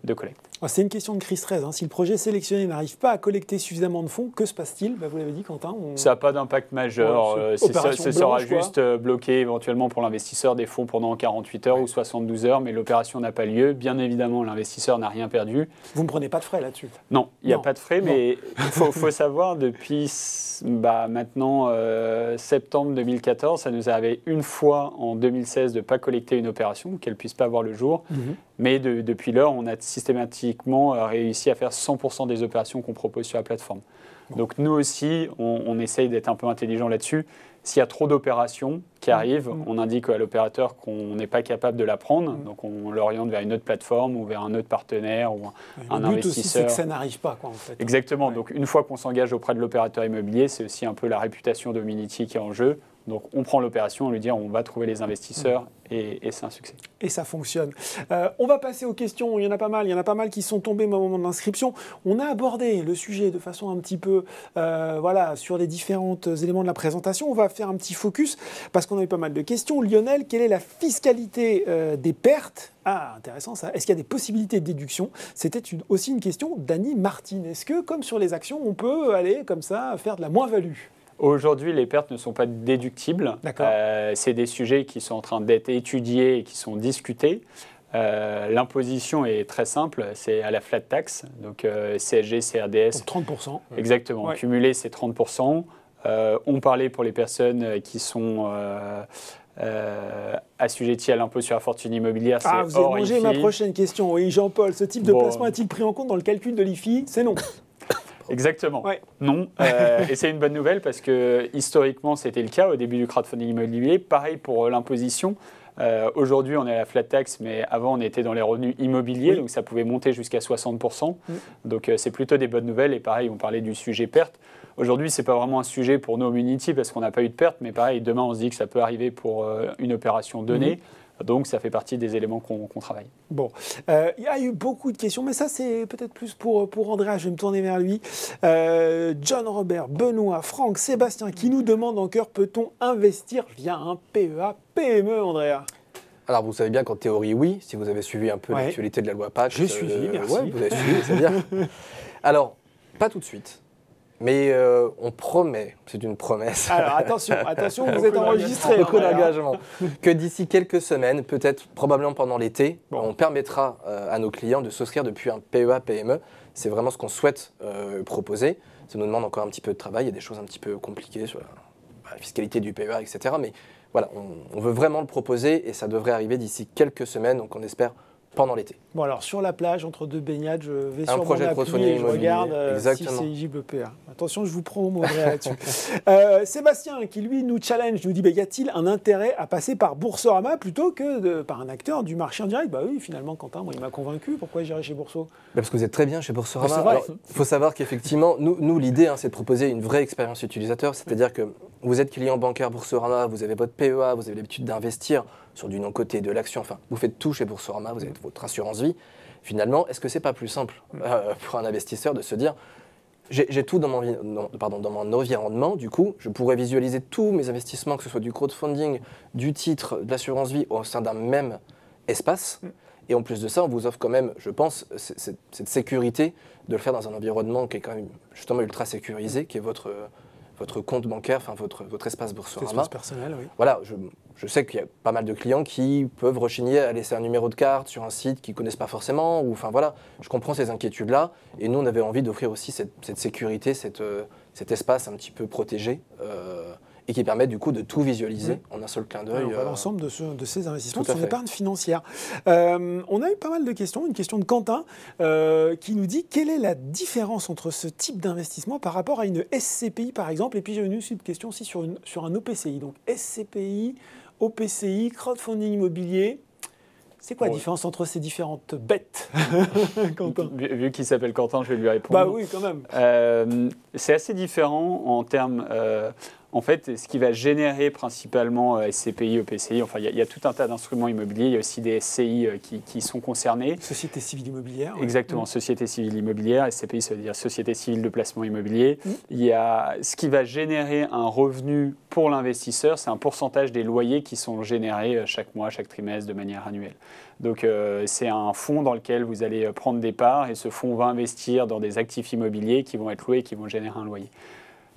de collecte. C'est une question de crise 13. Hein. Si le projet sélectionné n'arrive pas à collecter suffisamment de fonds, que se passe-t-il? Vous l'avez dit, Quentin. Ça n'a pas d'impact majeur. Ce sera juste bloqué éventuellement pour l'investisseur des fonds pendant 48 heures ou 72 heures, mais l'opération n'a pas lieu. Bien évidemment, l'investisseur n'a rien perdu. Vous ne prenez pas de frais là-dessus? Non, il n'y a pas de frais, mais il faut savoir, depuis maintenant septembre 2014, ça nous est arrivé une fois en 2016 de ne pas collecter une opération, qu'elle ne puisse pas voir le jour. Mais depuis lors, on a systématiquement réussi à faire 100% des opérations qu'on propose sur la plateforme. Donc nous aussi, on essaye d'être un peu intelligent là-dessus. S'il y a trop d'opérations qui arrivent, on indique à l'opérateur qu'on n'est pas capable de la prendre. Donc on l'oriente vers une autre plateforme ou vers un autre partenaire ou un investisseur. Le but aussi, c'est que ça n'arrive pas, en fait. Exactement. Donc une fois qu'on s'engage auprès de l'opérateur immobilier, c'est aussi un peu la réputation d'Homunity qui est en jeu. Donc on prend l'opération, on lui dit on va trouver les investisseurs et c'est un succès. Et ça fonctionne. On va passer aux questions, il y en a pas mal qui sont tombées au moment de l'inscription. On a abordé le sujet de façon un petit peu sur les différents éléments de la présentation. On va faire un petit focus parce qu'on a eu pas mal de questions. Lionel, quelle est la fiscalité des pertes ? Ah, intéressant ça. Est-ce qu'il y a des possibilités de déduction ? C'était aussi une question d'Annie Martin. Est-ce que, comme sur les actions, on peut aller comme ça faire de la moins-value ? Aujourd'hui, les pertes ne sont pas déductibles. C'est des sujets qui sont en train d'être étudiés et qui sont discutés. L'imposition est très simple, c'est à la flat tax, donc CSG, CRDS. Donc 30%. Exactement, ouais. Cumulé, c'est 30%. On parlait pour les personnes qui sont assujetties à l'impôt sur la fortune immobilière. Ah, vous avez mangé ma prochaine question. Oui, Jean-Paul, ce type de placement est-il pris en compte dans le calcul de l'IFI ? C'est non. Exactement. Ouais. Non. Et c'est une bonne nouvelle parce que historiquement, c'était le cas au début du crowdfunding immobilier. Pareil pour l'imposition. Aujourd'hui, on est à la flat tax, mais avant, on était dans les revenus immobiliers, donc ça pouvait monter jusqu'à 60%. Donc, c'est plutôt des bonnes nouvelles. Et pareil, on parlait du sujet perte. Aujourd'hui, ce n'est pas vraiment un sujet pour nos Munity parce qu'on n'a pas eu de perte, mais pareil, demain, on se dit que ça peut arriver pour une opération donnée. Donc, ça fait partie des éléments qu'on travaille. Bon, il y a eu beaucoup de questions, mais ça, c'est peut-être plus pour Andrea. Je vais me tourner vers lui. John, Robert, Benoît, Franck, Sébastien, qui nous demandent en cœur, peut-on investir via un PEA, PME, Andrea ? Alors, vous savez bien qu'en théorie, oui, si vous avez suivi un peu l'actualité de la loi Pacte. J'ai suivi, merci. Ouais, vous avez suivi, c'est bien. Alors, pas tout de suite. Mais on promet, c'est une promesse. Alors attention, vous êtes enregistré. Beaucoup d'engagement. Que d'ici quelques semaines, peut-être probablement pendant l'été, on permettra à nos clients de souscrire depuis un PEA, PME. C'est vraiment ce qu'on souhaite proposer. Ça nous demande encore un petit peu de travail. Il y a des choses un petit peu compliquées sur la fiscalité du PEA, etc. Mais voilà, on veut vraiment le proposer et ça devrait arriver d'ici quelques semaines. Donc on espère pendant l'été. Bon alors sur la plage, entre deux baignades, je vais sur mon appli et je regarde si c'est éligible PEA. Attention, je vous prends au mot là-dessus. Sébastien qui lui nous challenge, nous dit y a-t-il un intérêt à passer par Boursorama plutôt que par un acteur du marché en direct ? Bah oui, finalement Quentin, moi il m'a convaincu, pourquoi j'irai chez Bourso ? Parce que vous êtes très bien chez Boursorama. C'est vrai. Il faut savoir qu'effectivement, nous l'idée c'est de proposer une vraie expérience utilisateur, c'est-à-dire que vous êtes client bancaire Boursorama, vous avez votre PEA, vous avez l'habitude d'investir sur du non-coté, de l'action, enfin, vous faites tout chez Boursorama, vous avez votre assurance vie. Finalement, est-ce que c'est pas plus simple pour un investisseur de se dire j'ai tout dans mon environnement, du coup, je pourrais visualiser tous mes investissements, que ce soit du crowdfunding, du titre, de l'assurance vie, au sein d'un même espace. Et en plus de ça, on vous offre quand même, je pense, cette sécurité de le faire dans un environnement qui est quand même justement ultra sécurisé, qui est votre compte bancaire, enfin votre espace Boursorama. Espace personnel, oui. Voilà, je sais qu'il y a pas mal de clients qui peuvent rechigner à laisser un numéro de carte sur un site qu'ils ne connaissent pas forcément. Enfin voilà, je comprends ces inquiétudes-là. Et nous, on avait envie d'offrir aussi cette sécurité, cet espace un petit peu protégé et qui permet du coup de tout visualiser en un seul clin d'œil. L'ensemble de ces investissements, de son épargne financière. On a eu pas mal de questions. Une question de Quentin qui nous dit quelle est la différence entre ce type d'investissement par rapport à une SCPI par exemple. Et puis j'ai une question aussi sur un OPCI. Donc SCPI, OPCI, crowdfunding immobilier. C'est quoi la différence entre ces différentes bêtes, Quentin ? Vu qu'il s'appelle Quentin, je vais lui répondre. Bah oui, quand même. C'est assez différent en termes... En fait, ce qui va générer principalement SCPI, EPCI, enfin, il y a tout un tas d'instruments immobiliers. Il y a aussi des SCI qui sont concernés. Société civile immobilière. Exactement, Société civile immobilière. SCPI, ça veut dire Société civile de placement immobilier. Il y a ce qui va générer un revenu pour l'investisseur, c'est un pourcentage des loyers qui sont générés chaque mois, chaque trimestre, de manière annuelle. Donc, c'est un fonds dans lequel vous allez prendre des parts et ce fonds va investir dans des actifs immobiliers qui vont être loués et qui vont générer un loyer.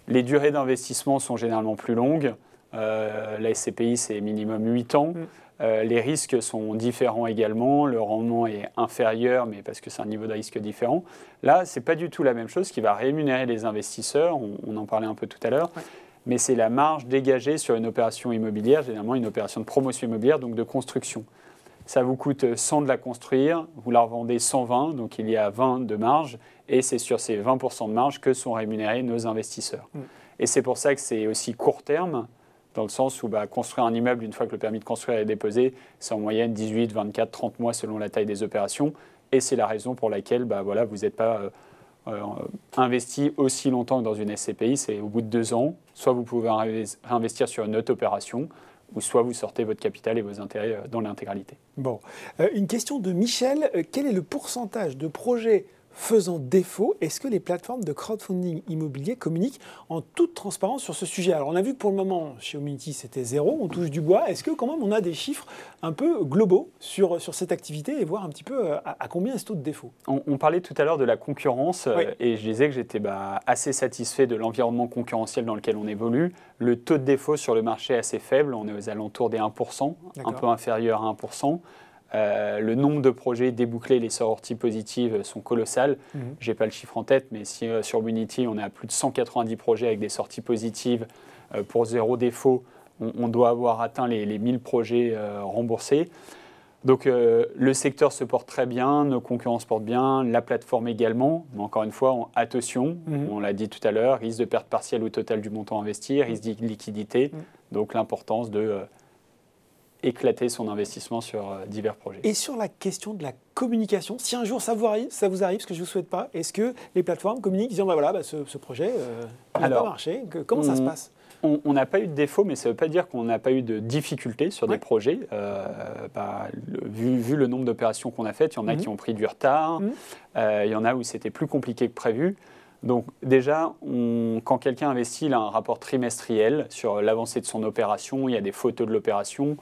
Les durées d'investissement sont généralement plus longues. La SCPI, c'est minimum 8 ans. Les risques sont différents également. Le rendement est inférieur, mais parce que c'est un niveau de risque différent. Là, ce n'est pas du tout la même chose. Ce qui va rémunérer les investisseurs, on en parlait un peu tout à l'heure, mais c'est la marge dégagée sur une opération immobilière, généralement une opération de promotion immobilière, donc de construction. Ça vous coûte 100 de la construire, vous la revendez 120, donc il y a 20 de marge, et c'est sur ces 20% de marge que sont rémunérés nos investisseurs. Et c'est pour ça que c'est aussi court terme, dans le sens où construire un immeuble, une fois que le permis de construire est déposé, c'est en moyenne 18, 24, 30 mois selon la taille des opérations, et c'est la raison pour laquelle vous n'êtes pas investi aussi longtemps que dans une SCPI, c'est au bout de 2 ans, soit vous pouvez réinvestir sur une autre opération, ou soit vous sortez votre capital et vos intérêts dans l'intégralité. Bon, une question de Michel. Quel est le pourcentage de projets faisant défaut? Est-ce que les plateformes de crowdfunding immobilier communiquent en toute transparence sur ce sujet? Alors on a vu que pour le moment, chez Homunity, c'était 0, on touche du bois. Est-ce que quand même on a des chiffres un peu globaux sur cette activité et voir un petit peu à combien est ce taux de défaut? On parlait tout à l'heure de la concurrence Oui. et je disais que j'étais assez satisfait de l'environnement concurrentiel dans lequel on évolue. Le taux de défaut sur le marché est assez faible, on est aux alentours des 1%, un peu inférieur à 1%. Le nombre de projets débouclés, les sorties positives sont colossales. Je n'ai pas le chiffre en tête, mais si sur Homunity, on est à plus de 190 projets avec des sorties positives pour 0 défaut, on doit avoir atteint les 1000 projets remboursés. Donc le secteur se porte très bien, nos concurrents se portent bien, la plateforme également. Mais encore une fois, attention, on l'a dit tout à l'heure, risque de perte partielle ou totale du montant investi, risque d'illiquidité. Donc l'importance de éclater son investissement sur divers projets. Et sur la question de la communication, si un jour ça vous arrive, parce que je ne vous souhaite pas, est-ce que les plateformes communiquent disant ce projet n'a pas marché? Comment ça se passe? On n'a pas eu de défaut, mais ça ne veut pas dire qu'on n'a pas eu de difficultés sur des projets. Vu le nombre d'opérations qu'on a faites, il y en a qui ont pris du retard, il y en a où c'était plus compliqué que prévu. Donc déjà, quand quelqu'un investit, il a un rapport trimestriel sur l'avancée de son opération, il y a des photos de l'opération.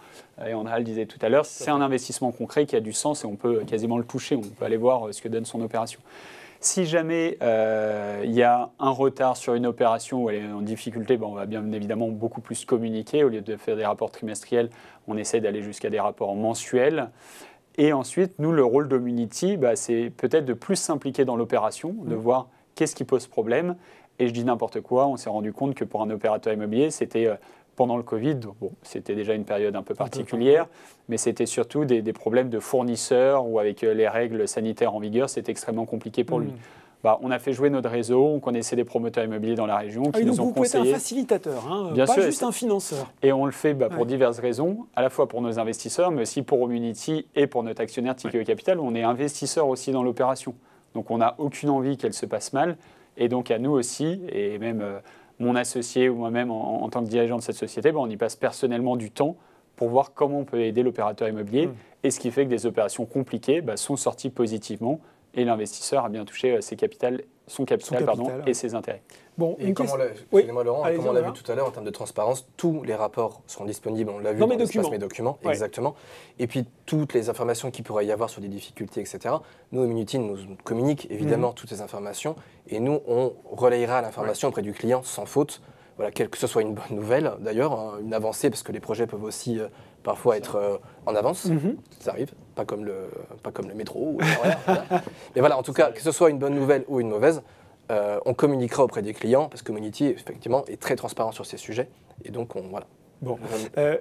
Et Andrea le disait tout à l'heure, c'est un investissement concret qui a du sens et on peut quasiment le toucher, on peut aller voir ce que donne son opération. Si jamais il y a un retard sur une opération où elle est en difficulté, on va bien évidemment beaucoup plus communiquer. Au lieu de faire des rapports trimestriels, on essaie d'aller jusqu'à des rapports mensuels. Et ensuite, nous, le rôle d'Homunity, c'est peut-être de plus s'impliquer dans l'opération, de voir qu'est-ce qui pose problème. Et je dis n'importe quoi, on s'est rendu compte que pour un opérateur immobilier, c'était pendant le Covid, c'était déjà une période un peu particulière, mais c'était surtout des problèmes de fournisseurs ou avec les règles sanitaires en vigueur, c'était extrêmement compliqué pour lui. On a fait jouer notre réseau, on connaissait des promoteurs immobiliers dans la région qui nous ont conseillé. Vous pouvez être un facilitateur, bien pas sûr, juste un financeur. Et on le fait pour diverses raisons, à la fois pour nos investisseurs, mais aussi pour Homunity et pour notre actionnaire Tikehau Capital, où on est investisseur aussi dans l'opération. Donc on n'a aucune envie qu'elle se passe mal. Et donc à nous aussi, et même mon associé ou moi-même en tant que dirigeant de cette société, on y passe personnellement du temps pour voir comment on peut aider l'opérateur immobilier. Et ce qui fait que des opérations compliquées sont sorties positivement et l'investisseur a bien touché son capital et ses intérêts. Bon, excusez-moi Laurent, comme on l'a vu tout à l'heure en termes de transparence, tous les rapports seront disponibles, on l'a vu dans l'espace Mes documents, exactement. Et puis toutes les informations qu'il pourrait y avoir sur des difficultés, etc. Nous, Homunity, nous communique évidemment toutes ces informations et nous, on relayera l'information auprès du client sans faute. Voilà, que ce soit une bonne nouvelle d'ailleurs, une avancée, parce que les projets peuvent aussi parfois être en avance, ça arrive, pas comme le métro. Mais voilà, en tout cas, que ce soit une bonne nouvelle ou une mauvaise, on communiquera auprès des clients, parce que Homunity, effectivement, est très transparent sur ces sujets. Et donc, voilà. Bon.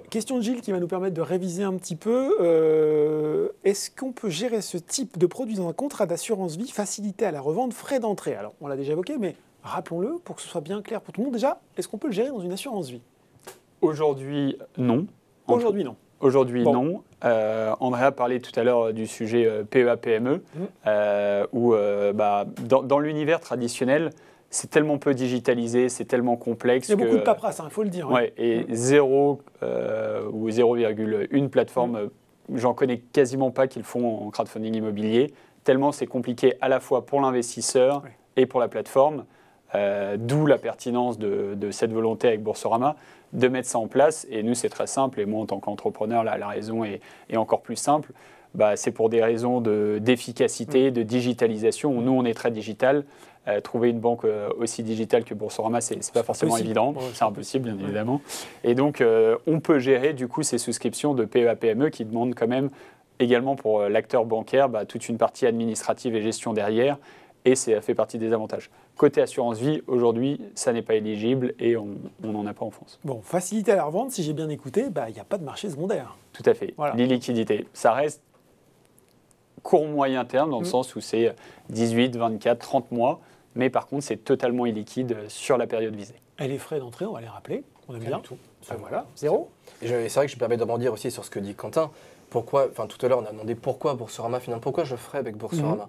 Question de Gilles qui va nous permettre de réviser un petit peu. Est-ce qu'on peut gérer ce type de produit dans un contrat d'assurance vie facilité à la revente, frais d'entrée? Alors, on l'a déjà évoqué, mais rappelons-le pour que ce soit bien clair pour tout le monde. Déjà, est-ce qu'on peut le gérer dans une assurance vie? Aujourd'hui, non. Aujourd'hui, non. Andrea parlait tout à l'heure du sujet PEA-PME, où dans l'univers traditionnel, c'est tellement peu digitalisé, c'est tellement complexe. Il y a beaucoup de paperasse, il faut le dire. Et 0 ou 0,1 plateforme, j'en connais quasiment pas qui le font en crowdfunding immobilier, tellement c'est compliqué à la fois pour l'investisseur et pour la plateforme. D'où la pertinence de cette volonté avec Boursorama de mettre ça en place. Et nous, c'est très simple. Et moi, en tant qu'entrepreneur, la raison est encore plus simple. C'est pour des raisons d'efficacité, de digitalisation. Nous, on est très digital. Trouver une banque aussi digitale que Boursorama, c'est pas forcément évident. C'est impossible, bien évidemment. Et donc, on peut gérer du coup ces souscriptions de PEA-PME qui demandent quand même également pour l'acteur bancaire toute une partie administrative et gestion derrière. Et ça fait partie des avantages. Côté assurance vie, aujourd'hui, ça n'est pas éligible et on n'en a pas en France. Bon, facilité à la revente, si j'ai bien écouté, il n'y a pas de marché secondaire. Tout à fait. Voilà. L'illiquidité, ça reste court-moyen terme dans le sens où c'est 18, 24, 30 mois. Mais par contre, c'est totalement illiquide sur la période visée. Et les frais d'entrée, on va les rappeler. On aime bien. Du tout. Voilà, 0. Et c'est vrai que je me permets de rebondir aussi sur ce que dit Quentin. Tout à l'heure, on a demandé pourquoi Boursorama, finalement, pourquoi je ferais avec Boursorama.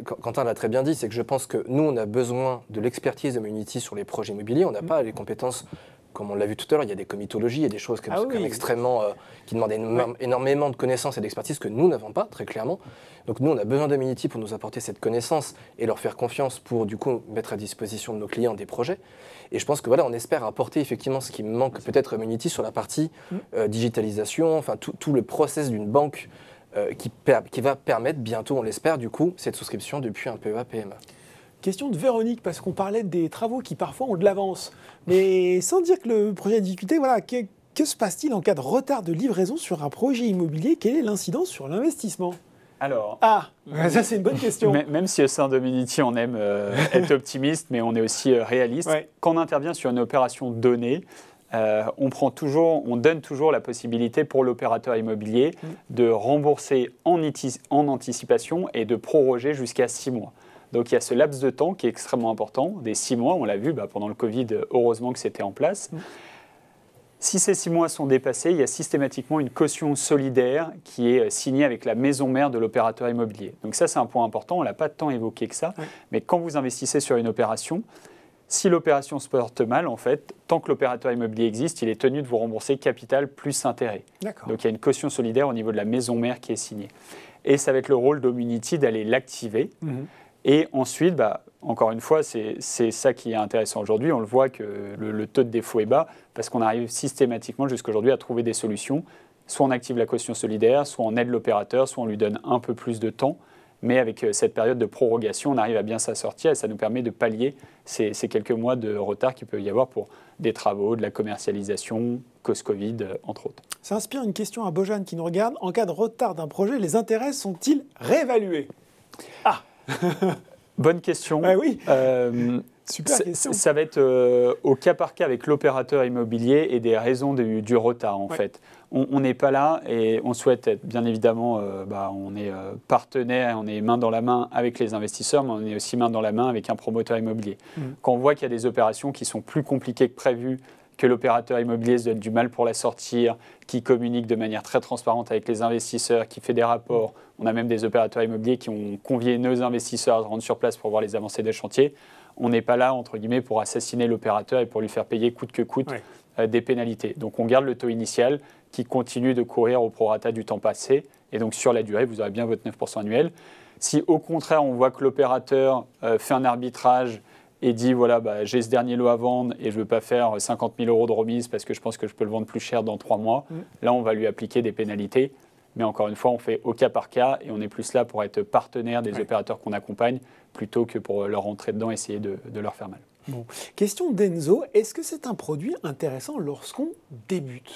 Quentin l'a très bien dit, c'est que je pense que nous, on a besoin de l'expertise de Mobility sur les projets immobiliers. On n'a pas les compétences, comme on l'a vu tout à l'heure, il y a des comitologies, il y a des choses comme extrêmement, qui demandent énormément de connaissances et d'expertise que nous n'avons pas, très clairement. Donc nous, on a besoin de Mobility pour nous apporter cette connaissance et leur faire confiance pour, du coup, mettre à disposition de nos clients des projets. Et je pense que voilà, on espère apporter effectivement ce qui manque peut-être à Mobility sur la partie digitalisation, enfin tout le process d'une banque qui va permettre bientôt, on l'espère, du coup, cette souscription depuis un PEA-PME. Question de Véronique, parce qu'on parlait des travaux qui parfois ont de l'avance. Mais sans dire que le projet est difficulté, voilà, que se passe-t-il en cas de retard de livraison sur un projet immobilier? Quelle est l'incidence sur l'investissement? Alors, ça c'est une bonne question. Même si au sein de Mobility, on aime être optimiste, mais on est aussi réaliste, quand on intervient sur une opération donnée, on donne toujours la possibilité pour l'opérateur immobilier de rembourser en anticipation et de proroger jusqu'à 6 mois. Donc il y a ce laps de temps qui est extrêmement important, des 6 mois, on l'a vu pendant le Covid, heureusement que c'était en place. Si ces 6 mois sont dépassés, il y a systématiquement une caution solidaire qui est signée avec la maison mère de l'opérateur immobilier. Donc ça c'est un point important, on ne l'a pas tant évoqué que ça, mais quand vous investissez sur une opération, si l'opération se porte mal, en fait, tant que l'opérateur immobilier existe, il est tenu de vous rembourser capital plus intérêt. Donc il y a une caution solidaire au niveau de la maison mère qui est signée. Et ça va être le rôle d'Homunity d'aller l'activer. Et ensuite, encore une fois, c'est ça qui est intéressant aujourd'hui. On le voit que le taux de défaut est bas parce qu'on arrive systématiquement jusqu'à aujourd'hui à trouver des solutions. Soit on active la caution solidaire, soit on aide l'opérateur, soit on lui donne un peu plus de temps. Mais avec cette période de prorogation, on arrive à bien s'assortir et ça nous permet de pallier ces quelques mois de retard qu'il peut y avoir pour des travaux, de la commercialisation, cause Covid, entre autres. Ça inspire une question à Bojan qui nous regarde. En cas de retard d'un projet, les intérêts sont-ils réévalués? Bonne question. Oui. Super question. Ça va être au cas par cas avec l'opérateur immobilier et des raisons du retard en fait. On n'est pas là et on souhaite être bien évidemment, on est partenaire, on est main dans la main avec les investisseurs, mais on est aussi main dans la main avec un promoteur immobilier. Quand on voit qu'il y a des opérations qui sont plus compliquées que prévu, que l'opérateur immobilier se donne du mal pour la sortir, qui communique de manière très transparente avec les investisseurs, qui fait des rapports. On a même des opérateurs immobiliers qui ont convié nos investisseurs à se rendre sur place pour voir les avancées des chantiers. On n'est pas là, entre guillemets, pour assassiner l'opérateur et pour lui faire payer coûte que coûte des pénalités. Donc on garde le taux initial qui continue de courir au prorata du temps passé. Et donc sur la durée, vous aurez bien votre 9% annuel. Si au contraire, on voit que l'opérateur fait un arbitrage et dit voilà, j'ai ce dernier lot à vendre et je ne veux pas faire 50 000 € de remise parce que je pense que je peux le vendre plus cher dans 3 mois, là on va lui appliquer des pénalités. Mais encore une fois, on fait au cas par cas et on est plus là pour être partenaire des opérateurs qu'on accompagne plutôt que pour leur rentrer dedans et essayer de leur faire mal. Bon. Question d'Enzo, est-ce que c'est un produit intéressant lorsqu'on débute?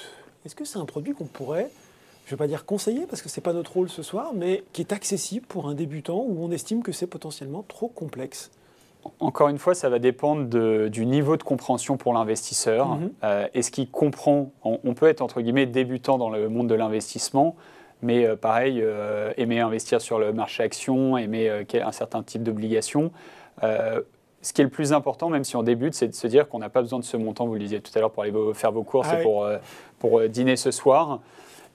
Est-ce que c'est un produit qu'on pourrait, je ne vais pas dire conseiller parce que ce n'est pas notre rôle ce soir, mais qui est accessible pour un débutant où on estime que c'est potentiellement trop complexe? Encore une fois, ça va dépendre du niveau de compréhension pour l'investisseur. Est-ce qu'il comprend? On peut être, entre guillemets, débutant dans le monde de l'investissement, mais pareil, aimer investir sur le marché action, aimer un certain type d'obligation. Ce qui est le plus important, même si on débute, c'est de se dire qu'on n'a pas besoin de ce montant, vous le disiez tout à l'heure, pour aller faire vos courses et pour dîner ce soir.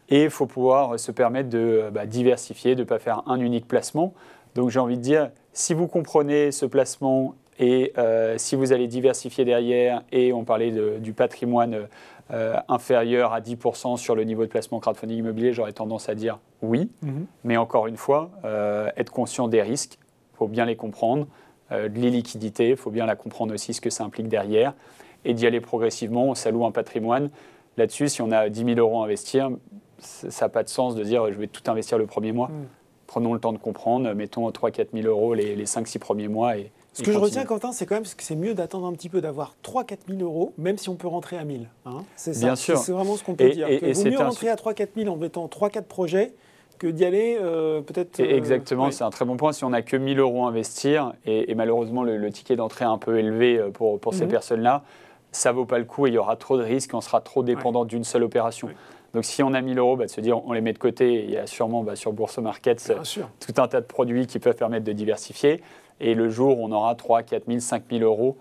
Et il faut pouvoir se permettre de diversifier, de ne pas faire un unique placement. Donc j'ai envie de dire, si vous comprenez ce placement et si vous allez diversifier derrière, et on parlait du patrimoine inférieur à 10% sur le niveau de placement crowdfunding immobilier, j'aurais tendance à dire oui. Mais encore une fois, être conscient des risques, il faut bien les comprendre. De l'illiquidité, il faut bien la comprendre aussi, ce que ça implique derrière. Et d'y aller progressivement, ça loue un patrimoine. Là-dessus, si on a 10 000 € à investir, ça n'a pas de sens de dire je vais tout investir le premier mois. Prenons le temps de comprendre, mettons 3 000 à 4 000 € les 5-6 premiers mois. Ce que je retiens, Quentin, c'est quand même que c'est mieux d'attendre un petit peu, d'avoir 3 000 à 4 000 €, même si on peut rentrer à 1 000. C'est ça. Bien sûr. C'est vraiment ce qu'on peut dire. Il vaut mieux rentrer à 3 000 à 4 000 en mettant 3-4 projets que d'y aller peut-être... Exactement, c'est un très bon point. Si on n'a que 1 000 € à investir, et malheureusement le ticket d'entrée est un peu élevé pour ces personnes-là, ça ne vaut pas le coup et il y aura trop de risques, on sera trop dépendant d'une seule opération. Donc si on a 1 000 €, de se dire on les met de côté, il y a sûrement sur Bourse Market tout un tas de produits qui peuvent permettre de diversifier. Et le jour où on aura 3 000, 4 000, 5 000 €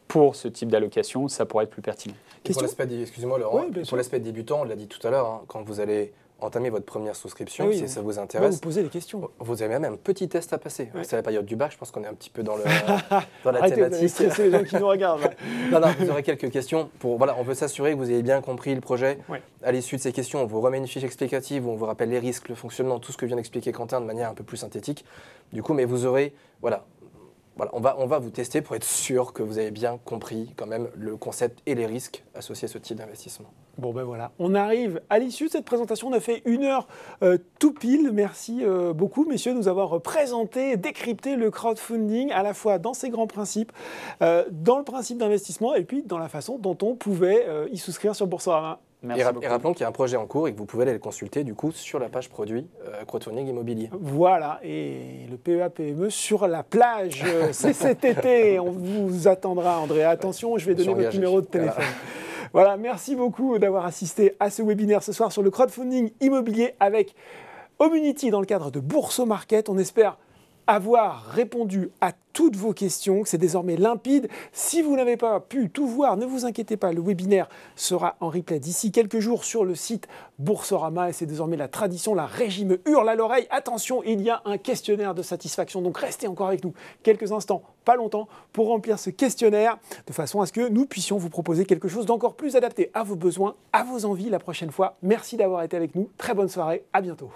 pour ce type d'allocation, ça pourrait être plus pertinent. Pour l'aspect, excusez-moi Laurent, pour l'aspect débutant, on l'a dit tout à l'heure, quand vous allez entamez votre première souscription, Oui, si ça vous on va intéresse. vous poser les questions. Vous avez même un petit test à passer. Ouais. C'est la période du bac, je pense qu'on est un petit peu dans, dans la Arrêtez de thématique. stresser les gens qui nous regardent. Non, vous aurez quelques questions. Voilà, on veut s'assurer que vous avez bien compris le projet. Ouais. À l'issue de ces questions, on vous remet une fiche explicative où on vous rappelle les risques, le fonctionnement, tout ce que vient d'expliquer Quentin de manière un peu plus synthétique. Du coup, mais vous aurez, voilà, on va vous tester pour être sûr que vous avez bien compris quand même le concept et les risques associés à ce type d'investissement. Bon ben voilà, on arrive à l'issue de cette présentation. On a fait 1 heure tout pile. Merci beaucoup messieurs de nous avoir présenté, décrypté le crowdfunding à la fois dans ses grands principes, dans le principe d'investissement et puis dans la façon dont on pouvait y souscrire sur Boursorama. Merci beaucoup. Et rappelons qu'il y a un projet en cours et que vous pouvez aller le consulter du coup sur la page produit crowdfunding immobilier. Voilà, et le PEA-PME sur la plage, c'est cet été. On vous attendra André. Attention, je vais donner votre numéro de téléphone. Voilà, merci beaucoup d'avoir assisté à ce webinaire ce soir sur le crowdfunding immobilier avec Homunity dans le cadre de Bourso Market. On espère avoir répondu à toutes vos questions, que c'est désormais limpide. Si vous n'avez pas pu tout voir, ne vous inquiétez pas, le webinaire sera en replay d'ici quelques jours sur le site Boursorama et c'est désormais la tradition, la régie me hurle à l'oreille. Attention, il y a un questionnaire de satisfaction, donc restez encore avec nous quelques instants, pas longtemps, pour remplir ce questionnaire de façon à ce que nous puissions vous proposer quelque chose d'encore plus adapté à vos besoins, à vos envies la prochaine fois. Merci d'avoir été avec nous, très bonne soirée, à bientôt.